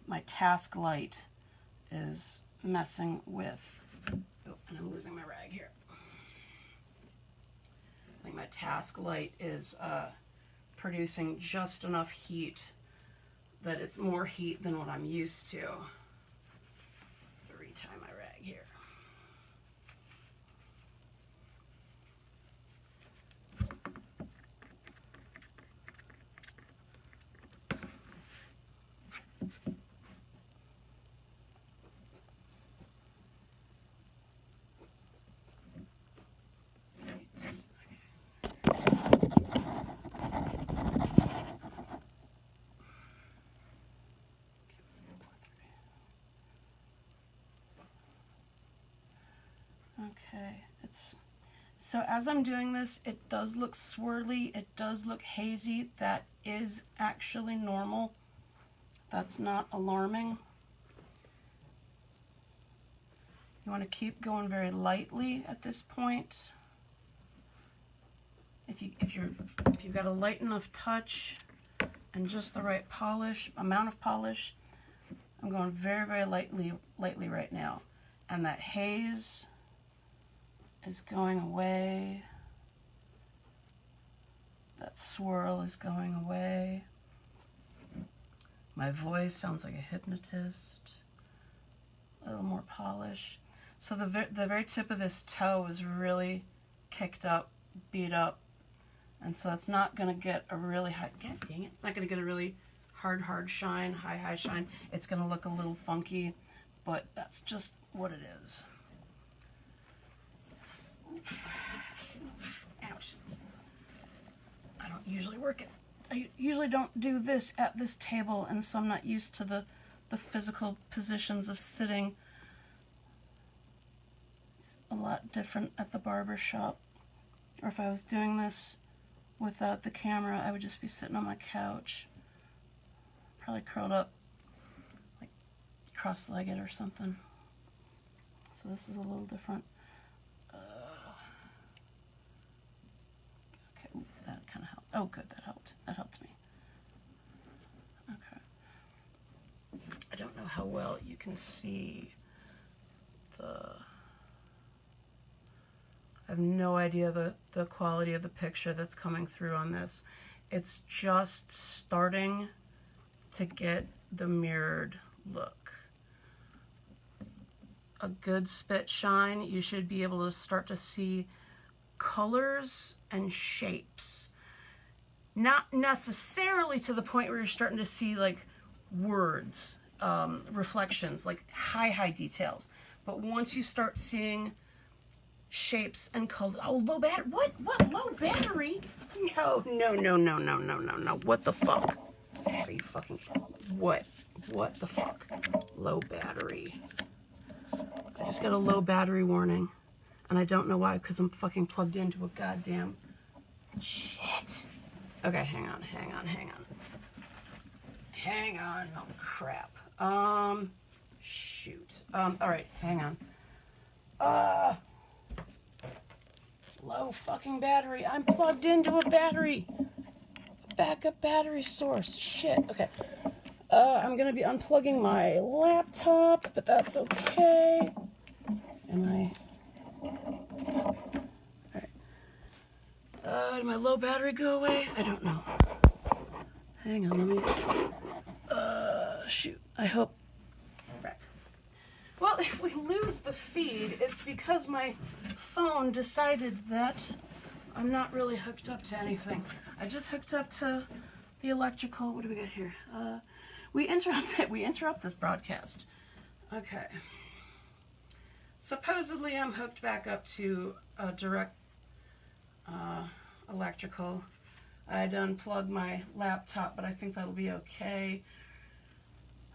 my task light is messing with, oh, and I'm losing my rag here. I think my task light is producing just enough heat that it's more heat than what I'm used to. Retie my rag here. Okay, so as I'm doing this, it does look swirly, it does look hazy. That is actually normal. That's not alarming. You want to keep going very lightly at this point. If you've got a light enough touch and just the right amount of polish, I'm going very, very lightly right now. And that haze is going away. That swirl is going away. My voice sounds like a hypnotist. A little more polish. So the very tip of this toe is really kicked up, beat up, and so it's not going to get a really high, God dang it, it's not going to get a really hard shine, high shine. It's going to look a little funky, but that's just what it is. Oof. Ouch. I don't usually work it. I usually don't do this at this table, and so I'm not used to the physical positions of sitting. It's a lot different at the barber shop. Or if I was doing this without the camera, I would just be sitting on my couch, probably curled up, like cross-legged or something. So this is a little different. Okay, ooh, that kind of helped. Oh, good, that helped. That helped me. Okay. I don't know how well you can see I have no idea the quality of the picture that's coming through on this. It's just starting to get the mirrored look. A good spit shine, you should be able to start to see colors and shapes. Not necessarily to the point where you're starting to see like words, reflections, like high details, But once you start seeing shapes and colors, oh, low battery, what, low battery? No, what the fuck? Are you fucking, what the fuck? Low battery. I just got a low battery warning, and I don't know why, because I'm fucking plugged into a goddamn shit. Okay, hang on. Oh, crap. Shoot. All right, hang on. Low fucking battery. I'm plugged into a battery. Backup battery source. Shit. Okay. I'm gonna be unplugging my laptop, but that's okay. Alright. Did my low battery go away? I don't know. Hang on, let me... shoot. I hope... Back. Well, if we lose the feed, it's because my phone decided that I'm not really hooked up to anything. I just hooked up to the electrical... What do we got here? We interrupt this broadcast. Okay. Supposedly I'm hooked back up to direct electrical. I'd unplugged my laptop, but I think that'll be okay.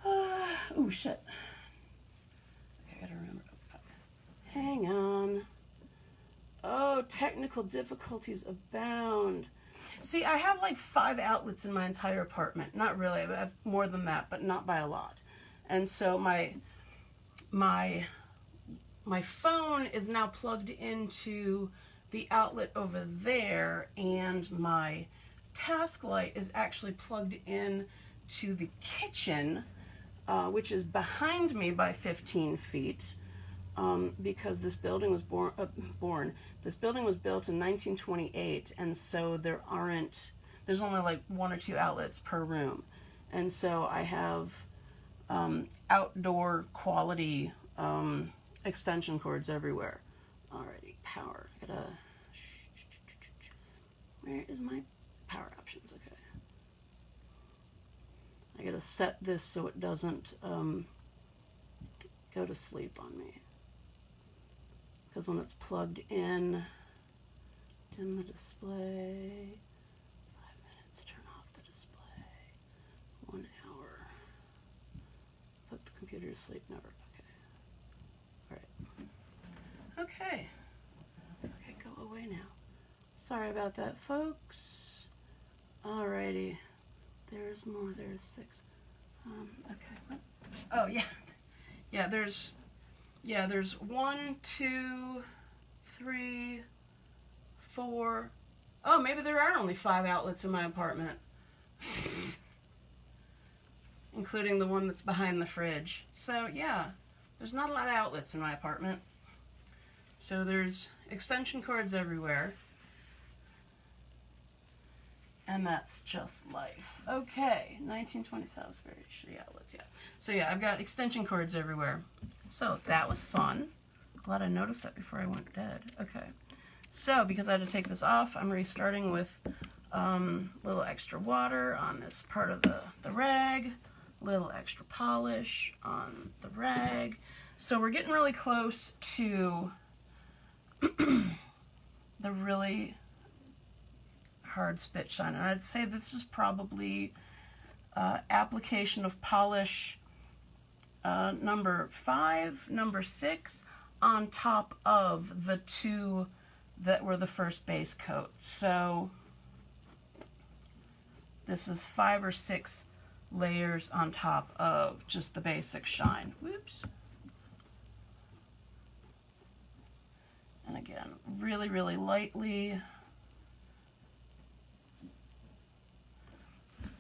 Oh, shit. Okay, I gotta remember. Hang on. Oh, technical difficulties abound. See, I have like 5 outlets in my entire apartment. Not really, I have more than that, but not by a lot. And so my phone is now plugged into the outlet over there, and my task light is actually plugged in to the kitchen, which is behind me by 15 feet, because this building was This building was built in 1928, and so there's only like 1 or 2 outlets per room, and so I have outdoor quality extension cords everywhere. Alrighty, power. Where is my power options? Okay. I gotta set this so it doesn't go to sleep on me. Because when it's plugged in, dim the display, 5 minutes, turn off the display, 1 hour, put the computer to sleep, never, okay. Alright. Okay. Okay, go away now. Sorry about that, folks. Alrighty. There's more, there's 6. Okay. Oh, yeah. Yeah, there's 1, 2, 3, 4. Oh, maybe there are only 5 outlets in my apartment. Including the one that's behind the fridge. So, yeah, there's not a lot of outlets in my apartment. So there's extension cords everywhere. And that's just life. Okay, 1920s house, very shitty outlets, yeah. So yeah, I've got extension cords everywhere. So that was fun. Glad I noticed that before I went dead. Okay, so because I had to take this off, I'm restarting with a little extra water on this part of the rag, a little extra polish on the rag. So we're getting really close to the really hard spit shine, and I'd say this is probably application of polish number 5, number 6 on top of the 2 that were the first base coat. So this is 5 or 6 layers on top of just the basic shine. Whoops. And again, really, really lightly.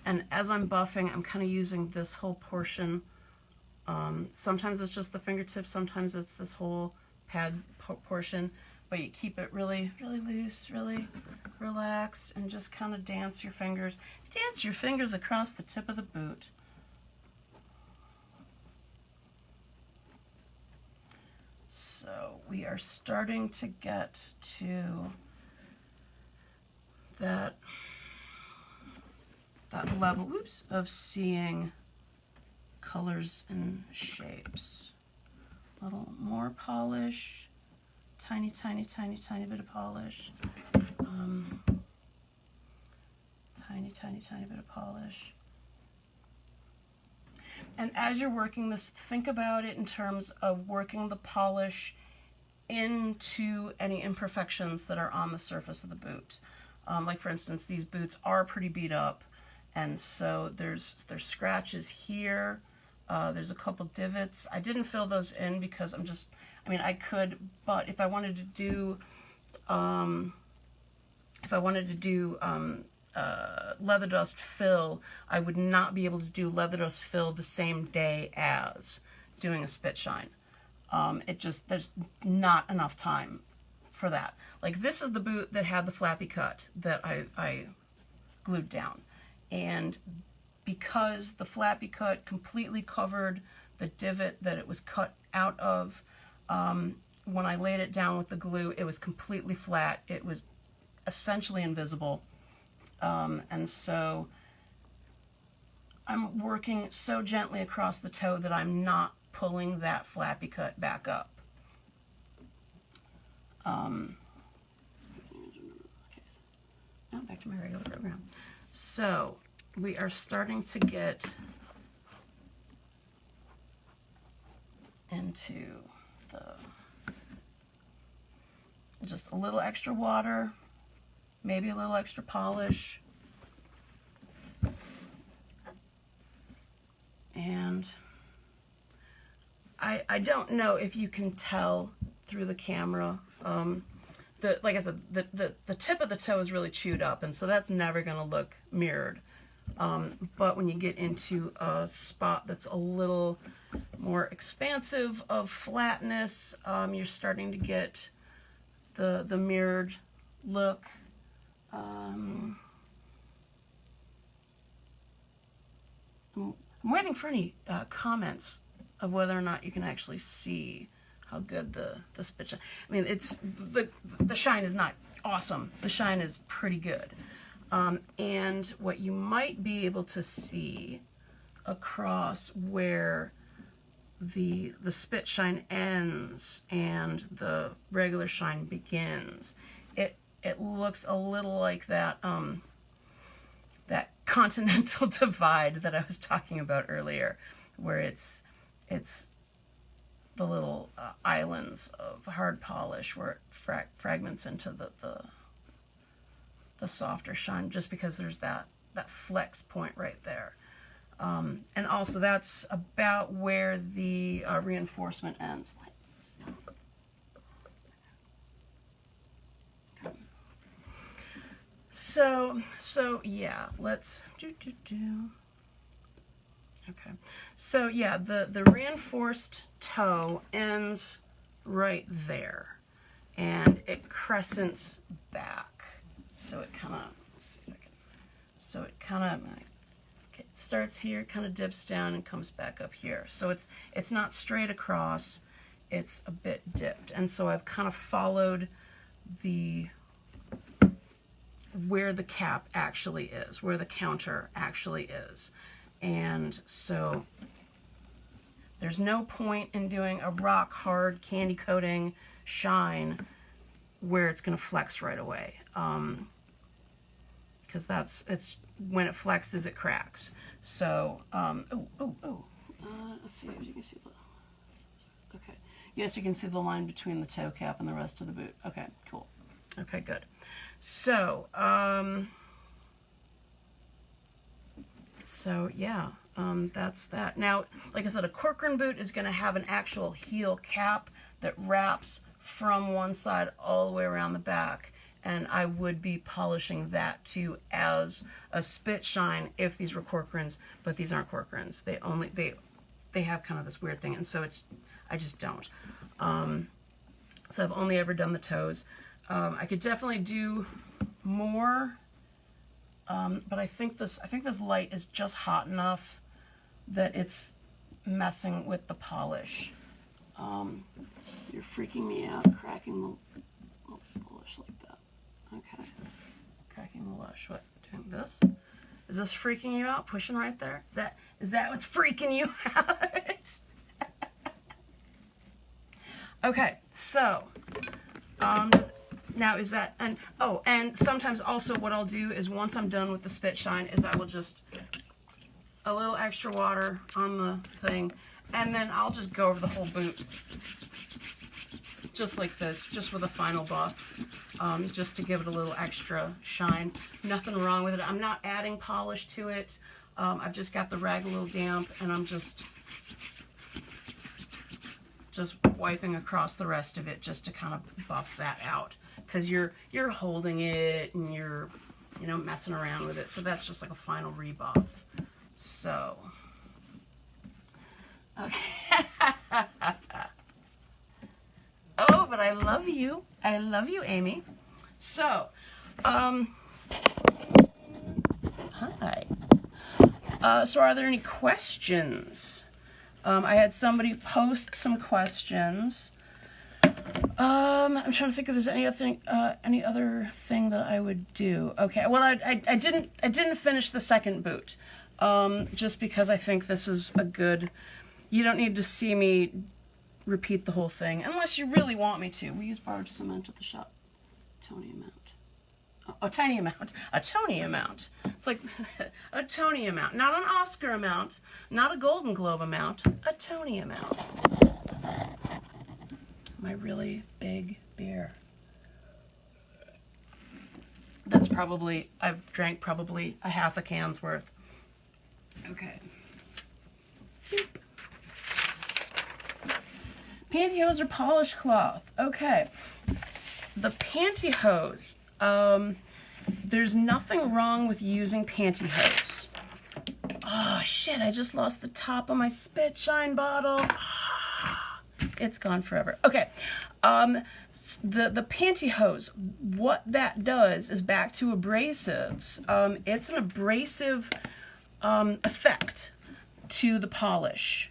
And as I'm buffing, I'm kind of using this whole portion. Sometimes it's just the fingertips, sometimes it's this whole pad portion, but you keep it really, really loose, really relaxed, and just kind of dance your fingers. Dance your fingers across the tip of the boot. So we are starting to get to that level, of seeing colors and shapes. A little more polish. Tiny, tiny, tiny, tiny bit of polish. Tiny, tiny, tiny bit of polish. And as you're working this, think about it in terms of working the polish into any imperfections that are on the surface of the boot. Like for instance, these boots are pretty beat up, and so there's scratches here. There's a couple divots. I didn't fill those in because I could, but if I wanted to do leather dust fill, I would not be able to do leather dust fill the same day as doing a spit shine. There's not enough time for that. Like this is the boot that had the flappy cut that I glued down. And because the flappy cut completely covered the divot that it was cut out of, when I laid it down with the glue, it was completely flat. It was essentially invisible. And so I'm working so gently across the toe that I'm not pulling that flappy cut back up. Now back to my regular program. So we are starting to get into just a little extra water, maybe a little extra polish, and I don't know if you can tell through the camera. Like I said, the tip of the toe is really chewed up, and so that's never going to look mirrored. But when you get into a spot that's a little more expansive of flatness, you're starting to get the mirrored look. I'm waiting for any comments of whether or not you can actually see how good the spit shine. I mean, it's the shine is not awesome. The shine is pretty good. And what you might be able to see across where the spit shine ends and the regular shine begins, it looks a little like that that continental divide that I was talking about earlier, where it's the little islands of hard polish where it fragments into the softer shine, just because there's that flex point right there. And also that's about where the reinforcement ends. So yeah, let's do. Okay, so yeah, the reinforced toe ends right there, and it crescents back. So it kind of, it starts here, kind of dips down and comes back up here. So it's not straight across, it's a bit dipped. And so I've kind of followed where the cap actually is, where the counter actually is. And so there's no point in doing a rock hard candy coating shine where it's going to flex right away. Because it's when it flexes, it cracks. So, let's see if you can see okay. Yes, you can see the line between the toe cap and the rest of the boot. Okay, cool. Okay, good. So, yeah, that's that. Now, like I said, a Corcoran boot is going to have an actual heel cap that wraps from one side all the way around the back, and I would be polishing that too as a spit shine if these were Corcorans, but these aren't Corcorans. They have kind of this weird thing, and so I just don't. So I've only ever done the toes. I could definitely do more, but I think this light is just hot enough that it's messing with the polish. You're freaking me out, cracking the polish like that. Okay, cracking the lush. What, doing this? Is this freaking you out? Pushing right there? Is that what's freaking you out? Okay, so, now is that, and, oh, and sometimes also what I'll do is once I'm done with the spit shine is I will just, a little extra water on the thing, and then I'll just go over the whole boot. Just like this, just with a final buff, just to give it a little extra shine. Nothing wrong with it. I'm not adding polish to it. I've just got the rag a little damp, and I'm just wiping across the rest of it just to kind of buff that out, because you're holding it and you're messing around with it. So that's just like a final rebuff. So okay. Oh, but I love you. I love you, Amy. So, hi. So are there any questions? I had somebody post some questions. I'm trying to think if there's any other thing that I would do. Okay, well, I didn't finish the second boot, just because I think this is a good. You don't need to see me repeat the whole thing unless you really want me to. We use borrowed cement at the shop. Tony amount. A tiny amount. A Tony amount. It's like a Tony amount. Not an Oscar amount. Not a Golden Globe amount. A Tony amount. My really big beer. That's probably, I've drank probably a half a can's worth. Okay. Boop. Pantyhose or polish cloth? Okay. The pantyhose. There's nothing wrong with using pantyhose. Oh shit, I just lost the top of my spit shine bottle. It's gone forever. Okay. The pantyhose, what that does is back to abrasives. It's an abrasive effect to the polish.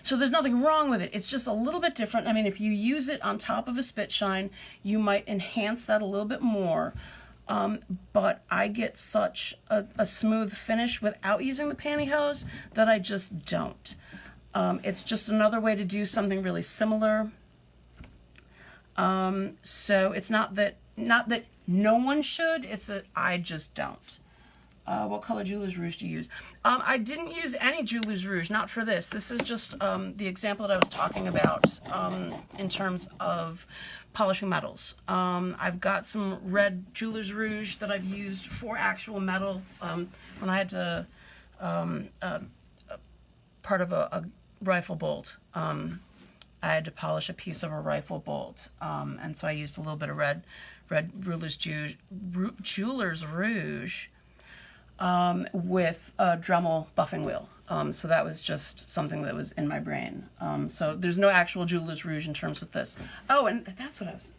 So there's nothing wrong with it. It's just a little bit different. I mean, if you use it on top of a spit shine, you might enhance that a little bit more. But I get such a smooth finish without using the pantyhose that I just don't. It's just another way to do something really similar. So it's not that no one should, it's that I just don't. What color Jeweler's Rouge do you use? I didn't use any Jeweler's Rouge, not for this. This is just the example that I was talking about in terms of polishing metals. I've got some red Jeweler's Rouge that I've used for actual metal. When I had to, part of a rifle bolt, I had to polish a piece of a rifle bolt. And so I used a little bit of red Jeweler's Rouge with a Dremel buffing wheel. So that was just something that was in my brain. So there's no actual Jeweler's Rouge in terms with this. Oh, and that's what I was...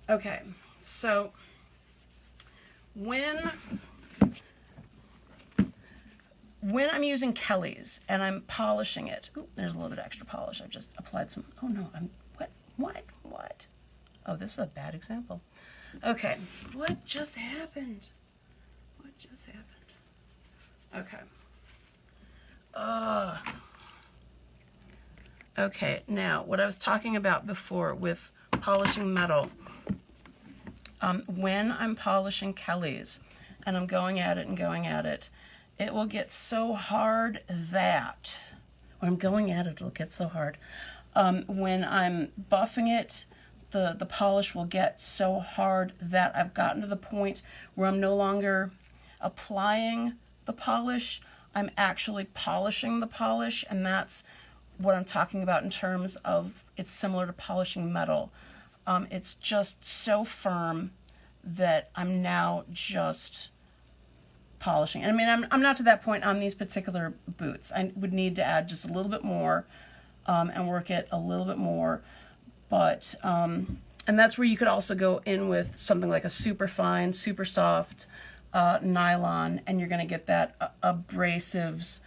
Okay, so when I'm using Kelly's and I'm polishing it... Ooh, there's a little bit of extra polish. I've just applied some... Oh, no, What? Oh, this is a bad example. Okay, what just happened? What just happened? Okay. Okay, now, what I was talking about before with polishing metal, when I'm polishing Kelly's and I'm going at it, it will get so hard that, when I'm going at it, it'll get so hard. When I'm buffing it, the polish will get so hard that I've gotten to the point where I'm no longer applying the polish, I'm actually polishing the polish, and that's what I'm talking about in terms of it's similar to polishing metal. It's just so firm that I'm now just polishing. And I mean, I'm not to that point on these particular boots. I would need to add just a little bit more and work it a little bit more. But, and that's where you could also go in with something like a super fine, super soft nylon, and you're going to get that abrasives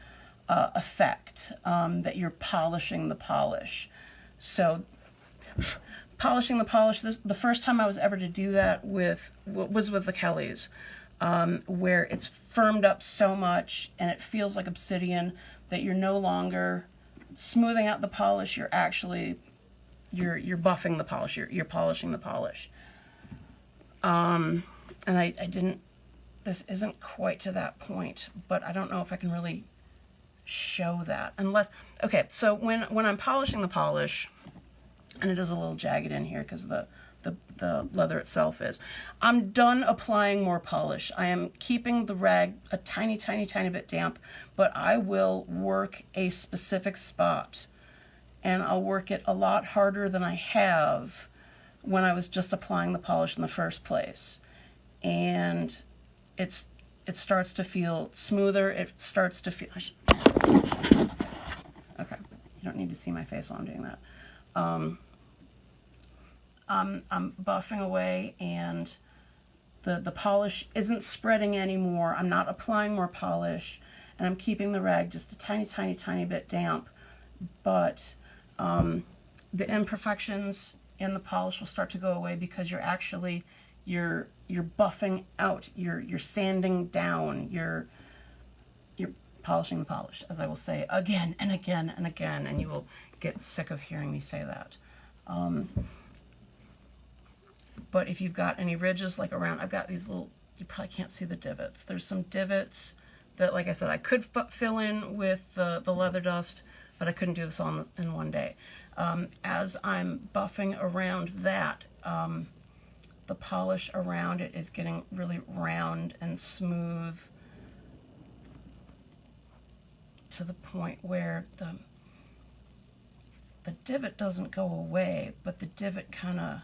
effect that you're polishing the polish. So polishing the polish, the first time I was ever to do that was with the Kellys, where it's firmed up so much and it feels like obsidian that you're no longer smoothing out the polish, you're actually, you're buffing the polish, you're polishing the polish. And I didn't, this isn't quite to that point, but I don't know if I can really show that unless, okay, so when I'm polishing the polish, and it is a little jagged in here because the leather itself is, I'm done applying more polish. I am keeping the rag a tiny, tiny, tiny bit damp, but I will work a specific spot, and I'll work it a lot harder than I have when I was just applying the polish in the first place. And it starts to feel smoother. It starts to feel, okay, you don't need to see my face while I'm doing that. I'm buffing away, and the polish isn't spreading anymore. I'm not applying more polish, and I'm keeping the rag just a tiny, tiny, tiny bit damp. But the imperfections in the polish will start to go away because you're actually, you're buffing out, you're sanding down, you're polishing the polish, as I will say again and again and again, and you will get sick of hearing me say that. But if you've got any ridges like around, I've got these little, you probably can't see the divots. There's some divots that, like I said, I could fill in with the leather dust, but I couldn't do this all in one day. As I'm buffing around that, the polish around it is getting really round and smooth to the point where the divot doesn't go away, but the divot kind of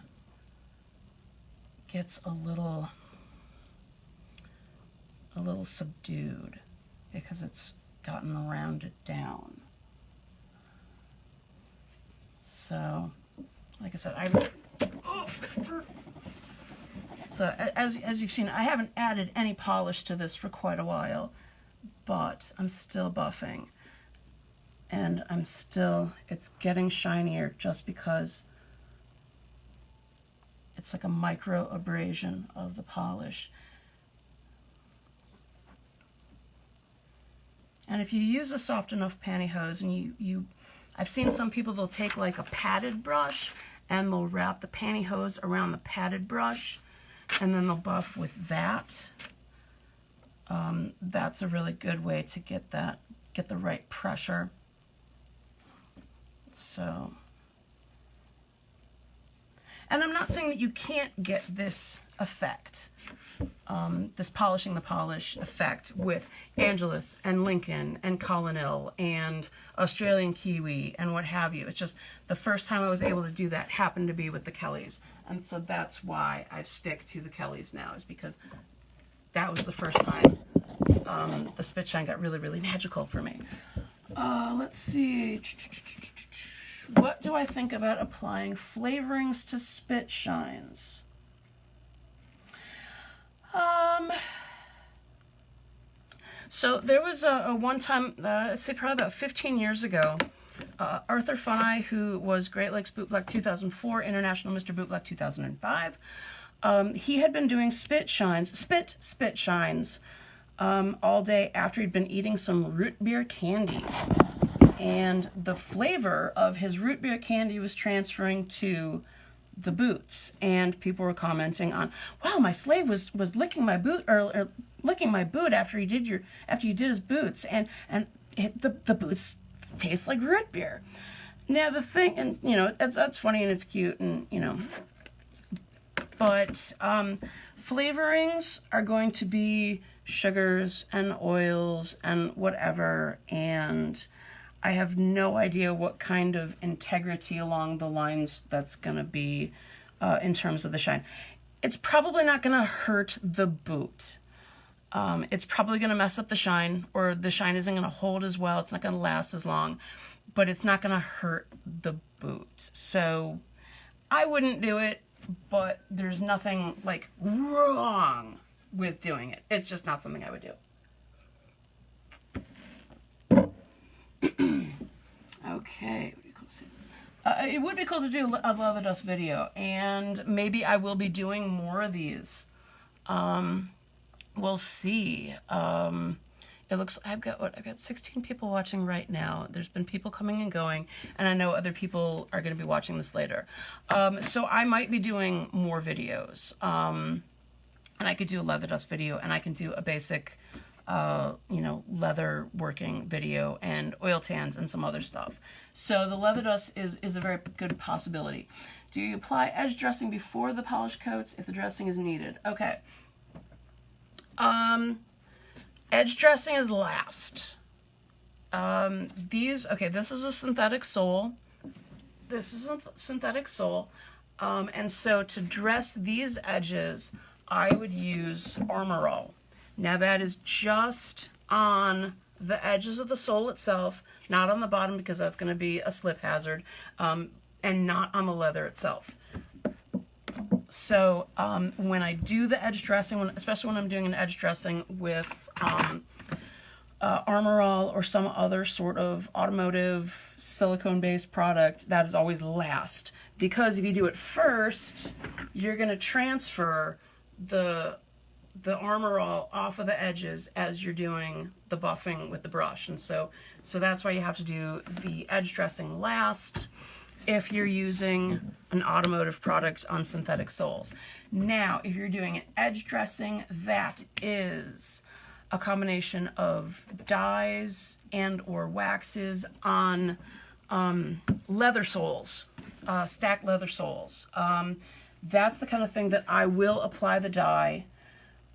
gets a little subdued because it's gotten rounded down. So, like I said, so as you've seen, I haven't added any polish to this for quite a while, but I'm still buffing, and it's getting shinier just because it's like a micro abrasion of the polish. And if you use a soft enough pantyhose, and I've seen some people, they'll take like a padded brush and they'll wrap the pantyhose around the padded brush, and then they'll buff with that. That's a really good way to get the right pressure. So, and I'm not saying that you can't get this effect, this polishing the polish effect with Angelus and Lincoln and Colonel and Australian Kiwi and what have you. It's just the first time I was able to do that happened to be with the Kellys. And so that's why I stick to the Kellys now, is because that was the first time the spit shine got really, really magical for me. Let's see. What do I think about applying flavorings to spit shines? So there was a one time, I'd say probably about 15 years ago, Arthur Funai, who was Great Lakes Bootblack 2004, International Mr. Bootblack 2005, he had been doing spit shines all day after he'd been eating some root beer candy. And the flavor of his root beer candy was transferring to the boots, and people were commenting on, wow, my slave was licking my boot, or licking my boot after you did his boots, and the boots taste like root beer. Now the thing, and you know, that's funny and it's cute, and you know, but flavorings are going to be sugars and oils and whatever, and I have no idea what kind of integrity along the lines that's going to be in terms of the shine. It's probably not going to hurt the boot. It's probably going to mess up the shine, or the shine isn't going to hold as well. It's not going to last as long, but it's not going to hurt the boot. So I wouldn't do it, but there's nothing like wrong with doing it. It's just not something I would do. Okay, it would be cool to do a leather dust video, and maybe I will be doing more of these. We'll see. it looks, I've got 16 people watching right now. There's been people coming and going, and I know other people are going to be watching this later. So I might be doing more videos. And I could do a leather dust video, and I can do a basic, leather working video, and oil tans and some other stuff. So the leather dust is a very good possibility. Do you apply edge dressing before the polish coats if the dressing is needed? Okay. Edge dressing is last. This is a synthetic sole. This is a synthetic sole. And so to dress these edges, I would use Armor All. Now that is just on the edges of the sole itself, not on the bottom because that's going to be a slip hazard, and not on the leather itself. So when I do the edge dressing, especially when I'm doing an edge dressing with Armor All or some other sort of automotive silicone-based product, that is always last. Because if you do it first, you're going to transfer the Armor All off of the edges as you're doing the buffing with the brush. And so that's why you have to do the edge dressing last if you're using an automotive product on synthetic soles. Now, if you're doing an edge dressing, that is a combination of dyes and or waxes on leather soles, stacked leather soles. That's the kind of thing that I will apply the dye.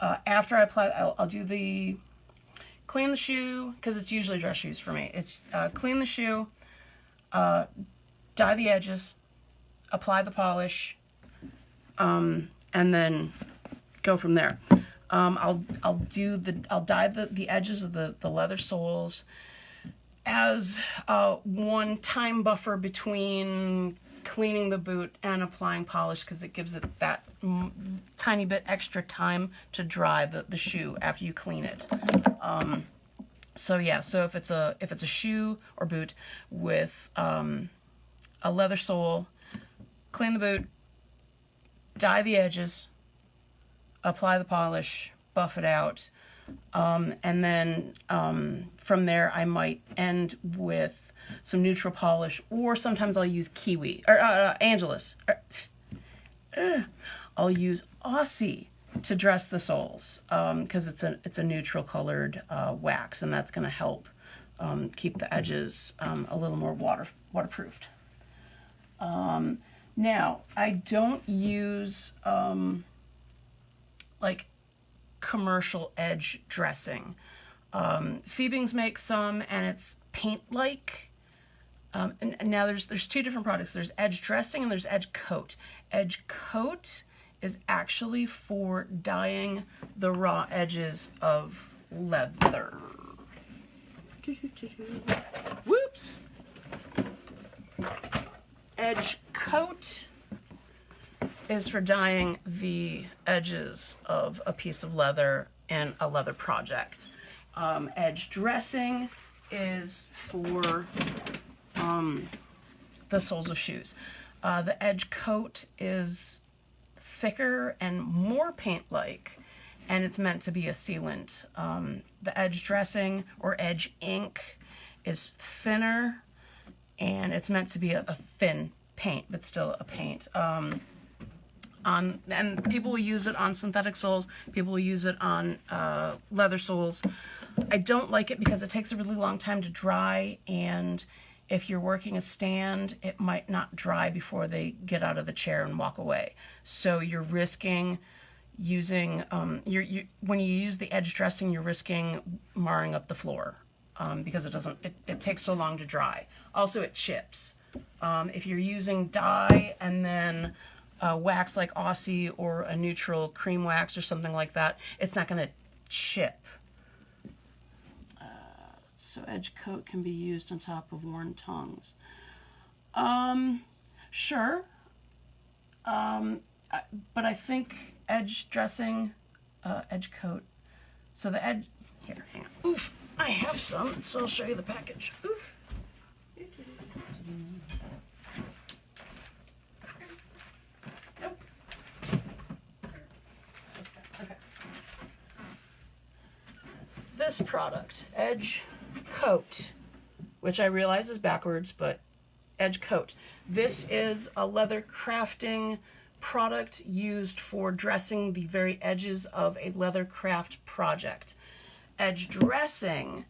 After I apply, I'll do the clean the shoe, because it's usually dress shoes for me. It's clean the shoe, dye the edges, apply the polish, and then go from there. I'll dye the edges of the leather soles as one time buffer between cleaning the boot and applying polish, because it gives it that tiny bit extra time to dry the shoe after you clean it. So if it's a shoe or boot with a leather sole, clean the boot, dye the edges, apply the polish, buff it out, and then from there I might end with some neutral polish, or sometimes I'll use Kiwi or Angelus. I'll use Aussie to dress the soles because it's a neutral colored wax, and that's going to help keep the edges a little more waterproofed. Now, I don't use like commercial edge dressing. Phoebings make some, and it's paint-like. And now there's two different products. There's edge dressing and there's edge coat. Edge coat is actually for dyeing the raw edges of leather. Whoops! Edge coat is for dyeing the edges of a piece of leather in a leather project. Edge dressing is for the soles of shoes. The edge coat is thicker and more paint-like, and it's meant to be a sealant. The edge dressing or edge ink is thinner, and it's meant to be a thin paint, but still a paint. And people will use it on synthetic soles. People will use it on leather soles. I don't like it because it takes a really long time to dry, and if you're working a stand, it might not dry before they get out of the chair and walk away. So you're risking using, when you use the edge dressing, you're risking marring up the floor because it takes so long to dry. Also, it chips. If you're using dye and then wax like Aussie or a neutral cream wax or something like that, it's not going to chip. So edge coat can be used on top of worn tongues. Sure. But I think edge dressing, edge coat. So the edge, here, hang on. Oof, I have some, so I'll show you the package. Oof. Nope. Okay. this product, Edge Coat, which I realize is backwards, but Edge Coat. This is a leather crafting product used for dressing the very edges of a leather craft project. Edge dressing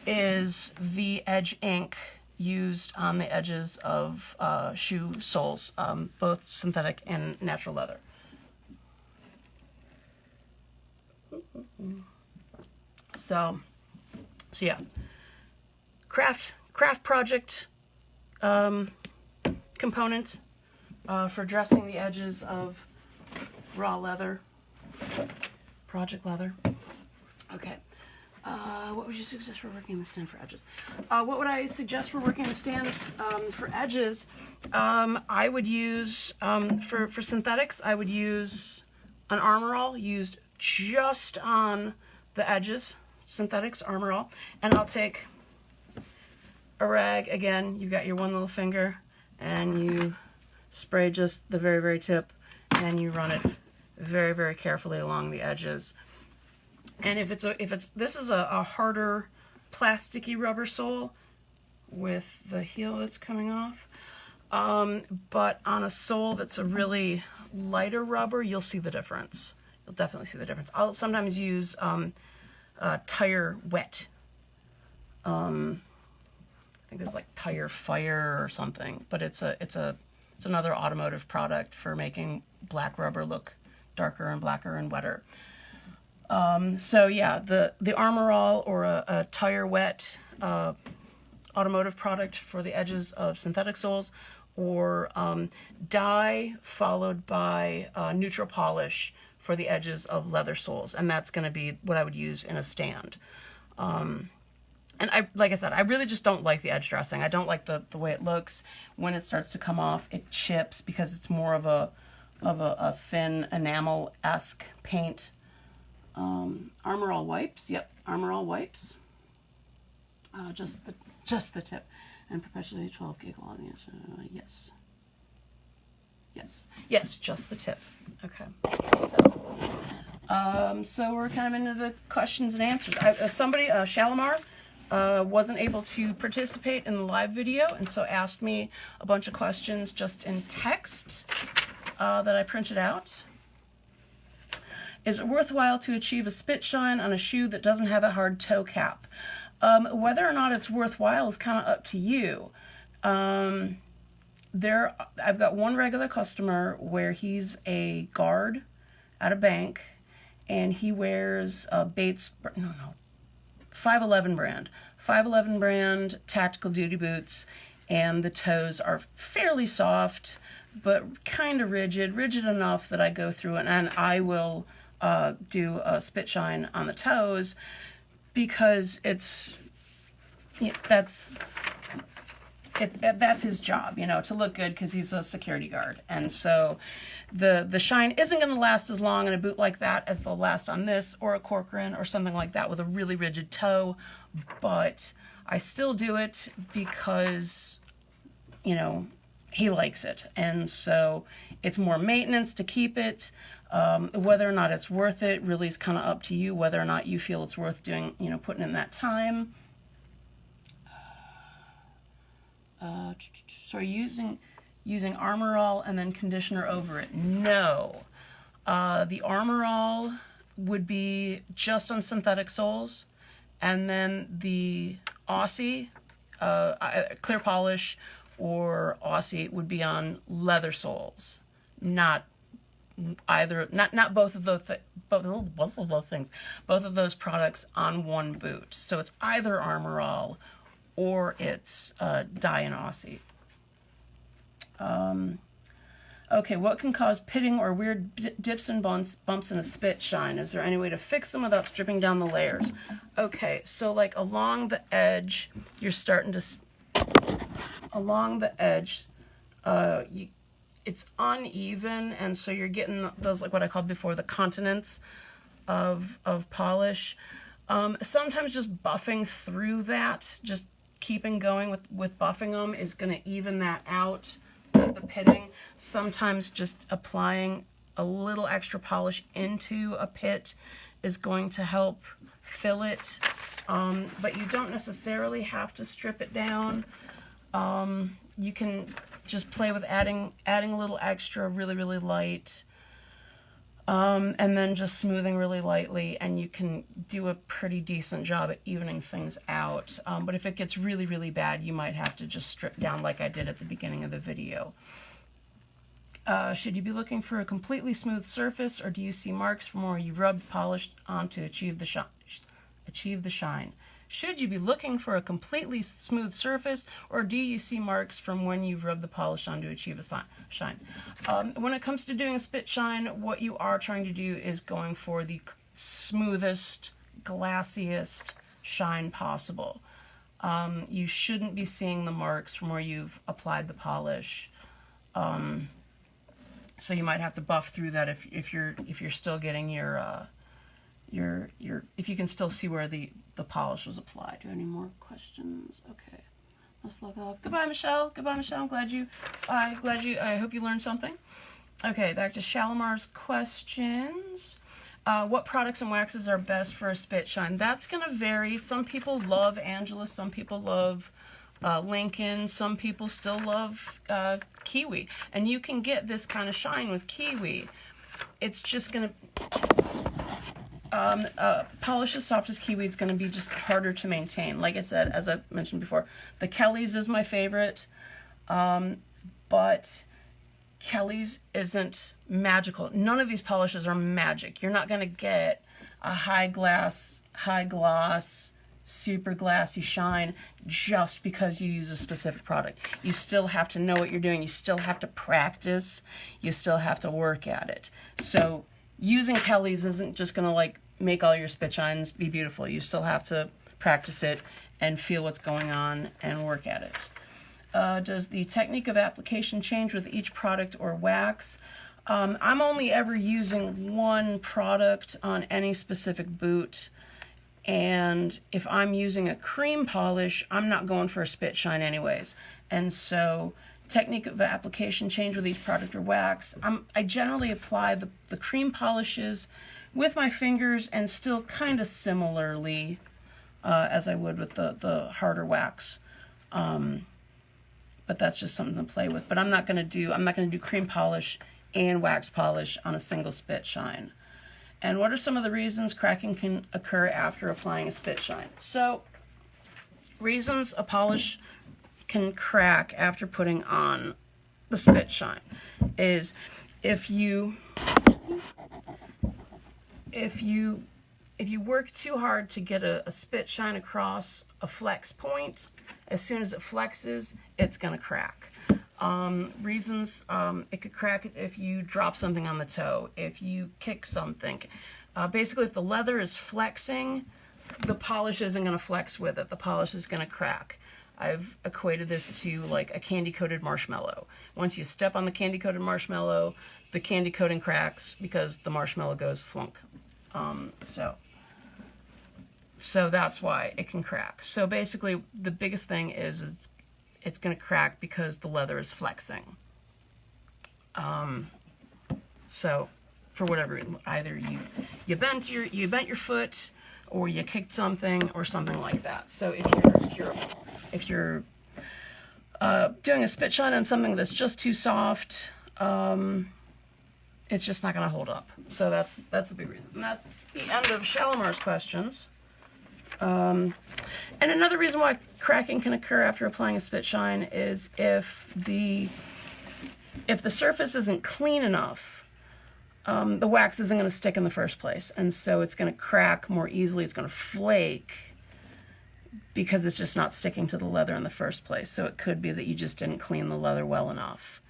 is the edge ink used on the edges of shoe soles, both synthetic and natural leather. So yeah, craft project component for dressing the edges of raw leather, project leather. Okay. What would you suggest for working the stand for edges? What would I suggest for working the stands for edges? I would use, for synthetics, I would use an Armor All used just on the edges, synthetics, Armor All. And I'll take a rag, again, you've got your one little finger, and you spray just the very, very tip, and you run it very, very carefully along the edges. And this is a harder plasticky rubber sole with the heel that's coming off. But on a sole that's a really lighter rubber, you'll see the difference. You'll definitely see the difference. I'll sometimes use Tire Wet. I think it's like Tire Fire or something, but it's another automotive product for making black rubber look darker and blacker and wetter. So yeah, the Armor All or a Tire Wet automotive product for the edges of synthetic soles, or dye followed by neutral polish for the edges of leather soles, and that's going to be what I would use in a stand. And like I said, I really just don't like the edge dressing. I don't like the way it looks. When it starts to come off, it chips because it's more of a thin enamel-esque paint. Armor All wipes. Yep, Armor All wipes. Just the tip, and perpetually 12 giggle on the edge. Yes, just the tip. Okay. So we're kind of into the questions and answers. Somebody, Shalimar, wasn't able to participate in the live video, and so asked me a bunch of questions just in text that I printed out. Is it worthwhile to achieve a spit shine on a shoe that doesn't have a hard toe cap? Whether or not it's worthwhile is kind of up to you. I've got one regular customer where he's a guard at a bank, and he wears Bates, 511 brand. 511 brand tactical duty boots, and the toes are fairly soft, but kind of rigid enough that I go through it, and I will do a spit shine on the toes, because that's his job, to look good, because he's a security guard. And so the shine isn't going to last as long in a boot like that as they'll last on this or a Corcoran or something like that with a really rigid toe. But I still do it because, he likes it. And so it's more maintenance to keep it. Whether or not it's worth it really is kind of up to you, whether or not you feel it's worth doing, putting in that time. So using Armor All and then conditioner over it? No. The Armor All would be just on synthetic soles, and then the Aussie, clear polish or Aussie would be on leather soles, not both of those things, both of those products on one boot. So it's either Armor All or it's dye and Aussie. Okay, what can cause pitting or weird dips and bumps in a spit shine? Is there any way to fix them without stripping down the layers? Okay, so like along the edge, you're starting to, along the edge, it's uneven, and so you're getting those, like what I called before, the continents of polish. Sometimes just buffing through that, just keeping going with buffing them is going to even that out, the pitting. Sometimes just applying a little extra polish into a pit is going to help fill it, but you don't necessarily have to strip it down. You can just play with adding a little extra, really, really light, and then just smoothing really lightly, and you can do a pretty decent job at evening things out. But if it gets really, really bad, you might have to just strip down like I did at the beginning of the video. Should you be looking for a completely smooth surface, or do you see marks from where you rubbed polished on to achieve the shine? Should you be looking for a completely smooth surface, or do you see marks from when you've rubbed the polish on to achieve a shine? When it comes to doing a spit shine, what you are trying to do is going for the smoothest, glassiest shine possible. You shouldn't be seeing the marks from where you've applied the polish. So you might have to buff through that if you're still getting your if you can still see where the polish was applied. Do you have any more questions? Okay, let's log off. Goodbye, Michelle. Goodbye, Michelle. I hope you learned something. Okay, back to Shalimar's questions. What products and waxes are best for a spit shine? That's gonna vary. Some people love Angelus. Some people love Lincoln. Some people still love Kiwi, and you can get this kind of shine with Kiwi. It's just gonna polish as soft as Kiwi is going to be just harder to maintain. Like I said, as I mentioned before, the Kelly's is my favorite, but Kelly's isn't magical. None of these polishes are magic. You're not going to get a high gloss, super glassy shine just because you use a specific product. You still have to know what you're doing. You still have to practice. You still have to work at it. So using Kelly's isn't just going to like make all your spit shines be beautiful. You still have to practice it and feel what's going on and work at it. Does the technique of application change with each product or wax? I'm only ever using one product on any specific boot, and if I'm using a cream polish, I'm not going for a spit shine anyways. And so technique of application change with each product or wax. I generally apply the cream polishes with my fingers and still kind of similarly as I would with the harder wax. But that's just something to play with. But I'm not going to do cream polish and wax polish on a single spit shine. And what are some of the reasons cracking can occur after applying a spit shine? So, reasons a polish can crack after putting on the spit shine is if you work too hard to get a spit shine across a flex point, as soon as it flexes, it's going to crack. Reasons it could crack is if you drop something on the toe, if you kick something. Basically, if the leather is flexing, the polish isn't going to flex with it. The polish is going to crack. I've equated this to like a candy-coated marshmallow. Once you step on the candy-coated marshmallow, the candy coating cracks because the marshmallow goes flunk. So that's why it can crack. So basically, the biggest thing is it's going to crack because the leather is flexing. So for whatever reason, either you bent your foot, or you kicked something, or something like that. So if you're doing a spit shine on something that's just too soft, it's just not going to hold up. So that's the big reason. And that's the end of Shalimar's questions. And another reason why cracking can occur after applying a spit shine is if the surface isn't clean enough, the wax isn't going to stick in the first place, and so it's going to crack more easily. It's going to flake because it's just not sticking to the leather in the first place. So it could be that you just didn't clean the leather well enough.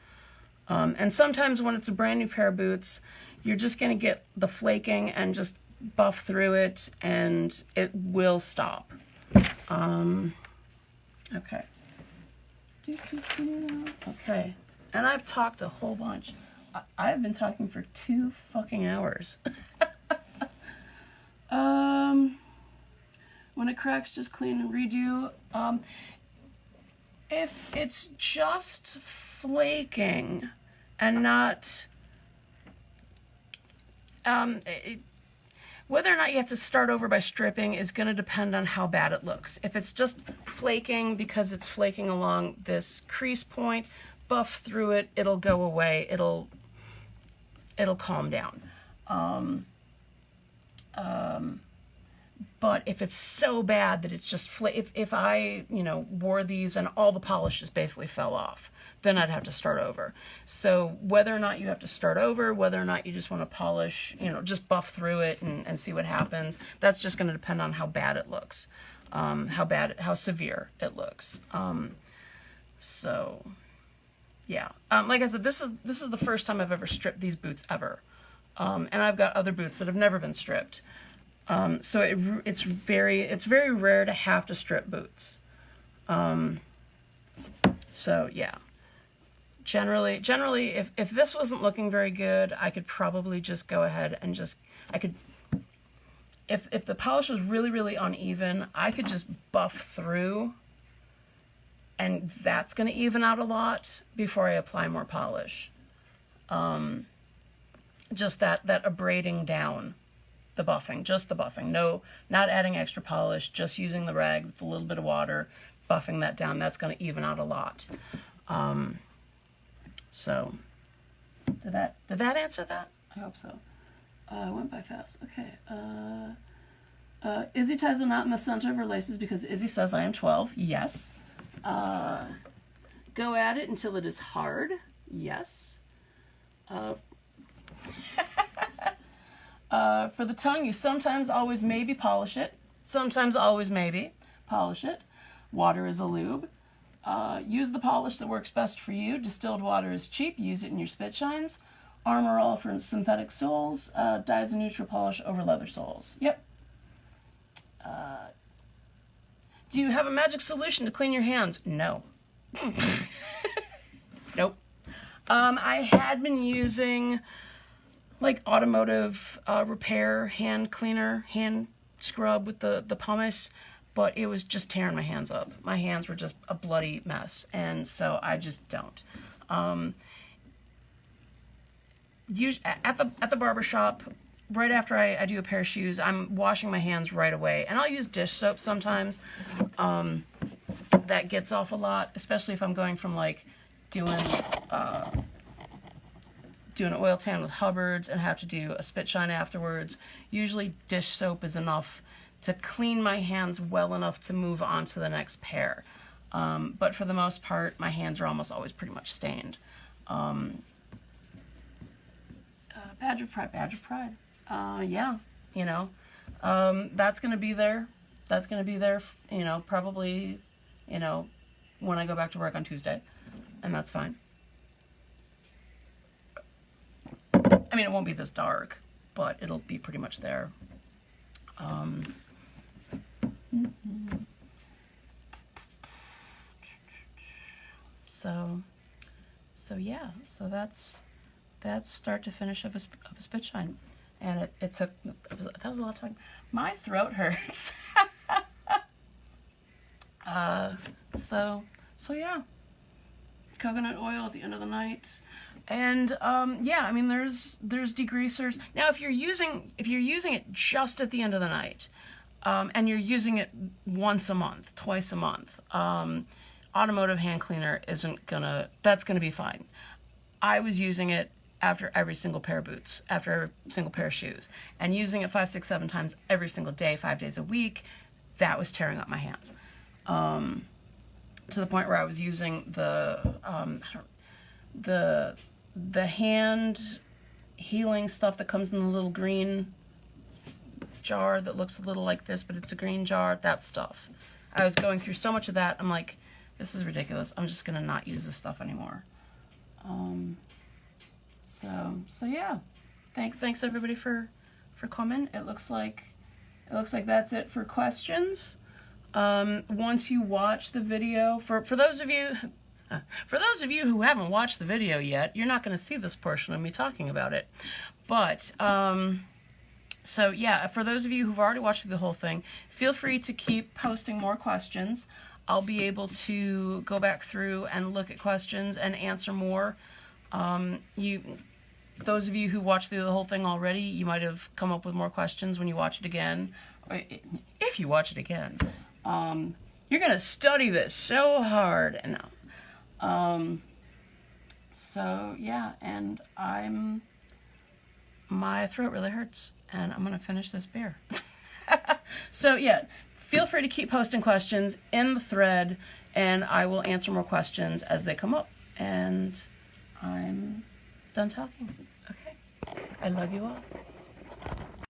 And sometimes when it's a brand new pair of boots, you're just going to get the flaking and just buff through it, and it will stop. Okay. Okay. And I've talked a whole bunch. I've been talking for 2 fucking hours. When it cracks, just clean and redo. If it's just flaking and not... Whether or not you have to start over by stripping is going to depend on how bad it looks. If it's just flaking because it's flaking along this crease point, buff through it, it'll go away, it'll calm down. But if it's so bad that it's just if I, you know, wore these and all the polishes basically fell off, then I'd have to start over. So whether or not you have to start over, whether or not you just want to polish, you know, just buff through it and see what happens, that's just going to depend on how bad it looks, how severe it looks. So yeah, like I said, this is the first time I've ever stripped these boots ever, and I've got other boots that have never been stripped. So it's very rare to have to strip boots. So yeah, generally, if this wasn't looking very good, I could probably just go ahead and if the polish was really, really uneven, I could just buff through, and that's going to even out a lot before I apply more polish. Just that abrading down. The buffing, just the buffing. No, not adding extra polish, just using the rag with a little bit of water, buffing that down. That's going to even out a lot. So, did that answer that? I hope so. Went by fast. Okay. Izzy ties a knot in the center of her laces because Izzy says I am 12. Yes. Go at it until it is hard. Yes. For the tongue, you sometimes, always, maybe polish it. Sometimes, always, maybe polish it. Water is a lube. Use the polish that works best for you. Distilled water is cheap. Use it in your spit shines. Armor All for synthetic soles. Dyes a neutral polish over leather soles. Yep. Do you have a magic solution to clean your hands? No. Nope. I had been using like automotive repair hand cleaner, hand scrub with the pumice, but it was just tearing my hands up. My hands were just a bloody mess, and so I just don't. At the barber shop, right after I do a pair of shoes, I'm washing my hands right away, and I'll use dish soap sometimes. That gets off a lot, especially if I'm going from like doing an oil tan with Hubbard's and have to do a spit shine afterwards. Usually dish soap is enough to clean my hands well enough to move on to the next pair. But for the most part, my hands are almost always pretty much stained. Badge of Pride. Yeah, you know, that's going to be there. That's going to be there, you know, probably, you know, when I go back to work on Tuesday, and that's fine. I mean, it won't be this dark, but it'll be pretty much there. So yeah, so that's start to finish of a spit shine, and it took that was a lot of time. My throat hurts. So yeah, coconut oil at the end of the night. And yeah, I mean, there's degreasers. Now, if you're using it just at the end of the night, and you're using it once a month, twice a month, automotive hand cleaner that's gonna be fine. I was using it after every single pair of boots, after every single pair of shoes, and using it 5, 6, 7 times every single day, 5 days a week. That was tearing up my hands, to the point where I was using the hand healing stuff that comes in the little green jar that looks a little like this, but it's a green jar, that stuff. I was going through so much of that, I'm like, this is ridiculous. I'm just gonna not use this stuff anymore. So yeah, thanks everybody for coming. It looks like that's it for questions. Once you watch the video, for those of you who haven't watched the video yet, you're not going to see this portion of me talking about it. But, so yeah, for those of you who've already watched the whole thing, feel free to keep posting more questions. I'll be able to go back through and look at questions and answer more. those of you who watched through the whole thing already, you might have come up with more questions when you watch it again. Or if you watch it again. You're going to study this so hard. And so, yeah, and my throat really hurts, and I'm going to finish this beer. So, yeah, feel free to keep posting questions in the thread, and I will answer more questions as they come up. And I'm done talking. Okay. I love you all.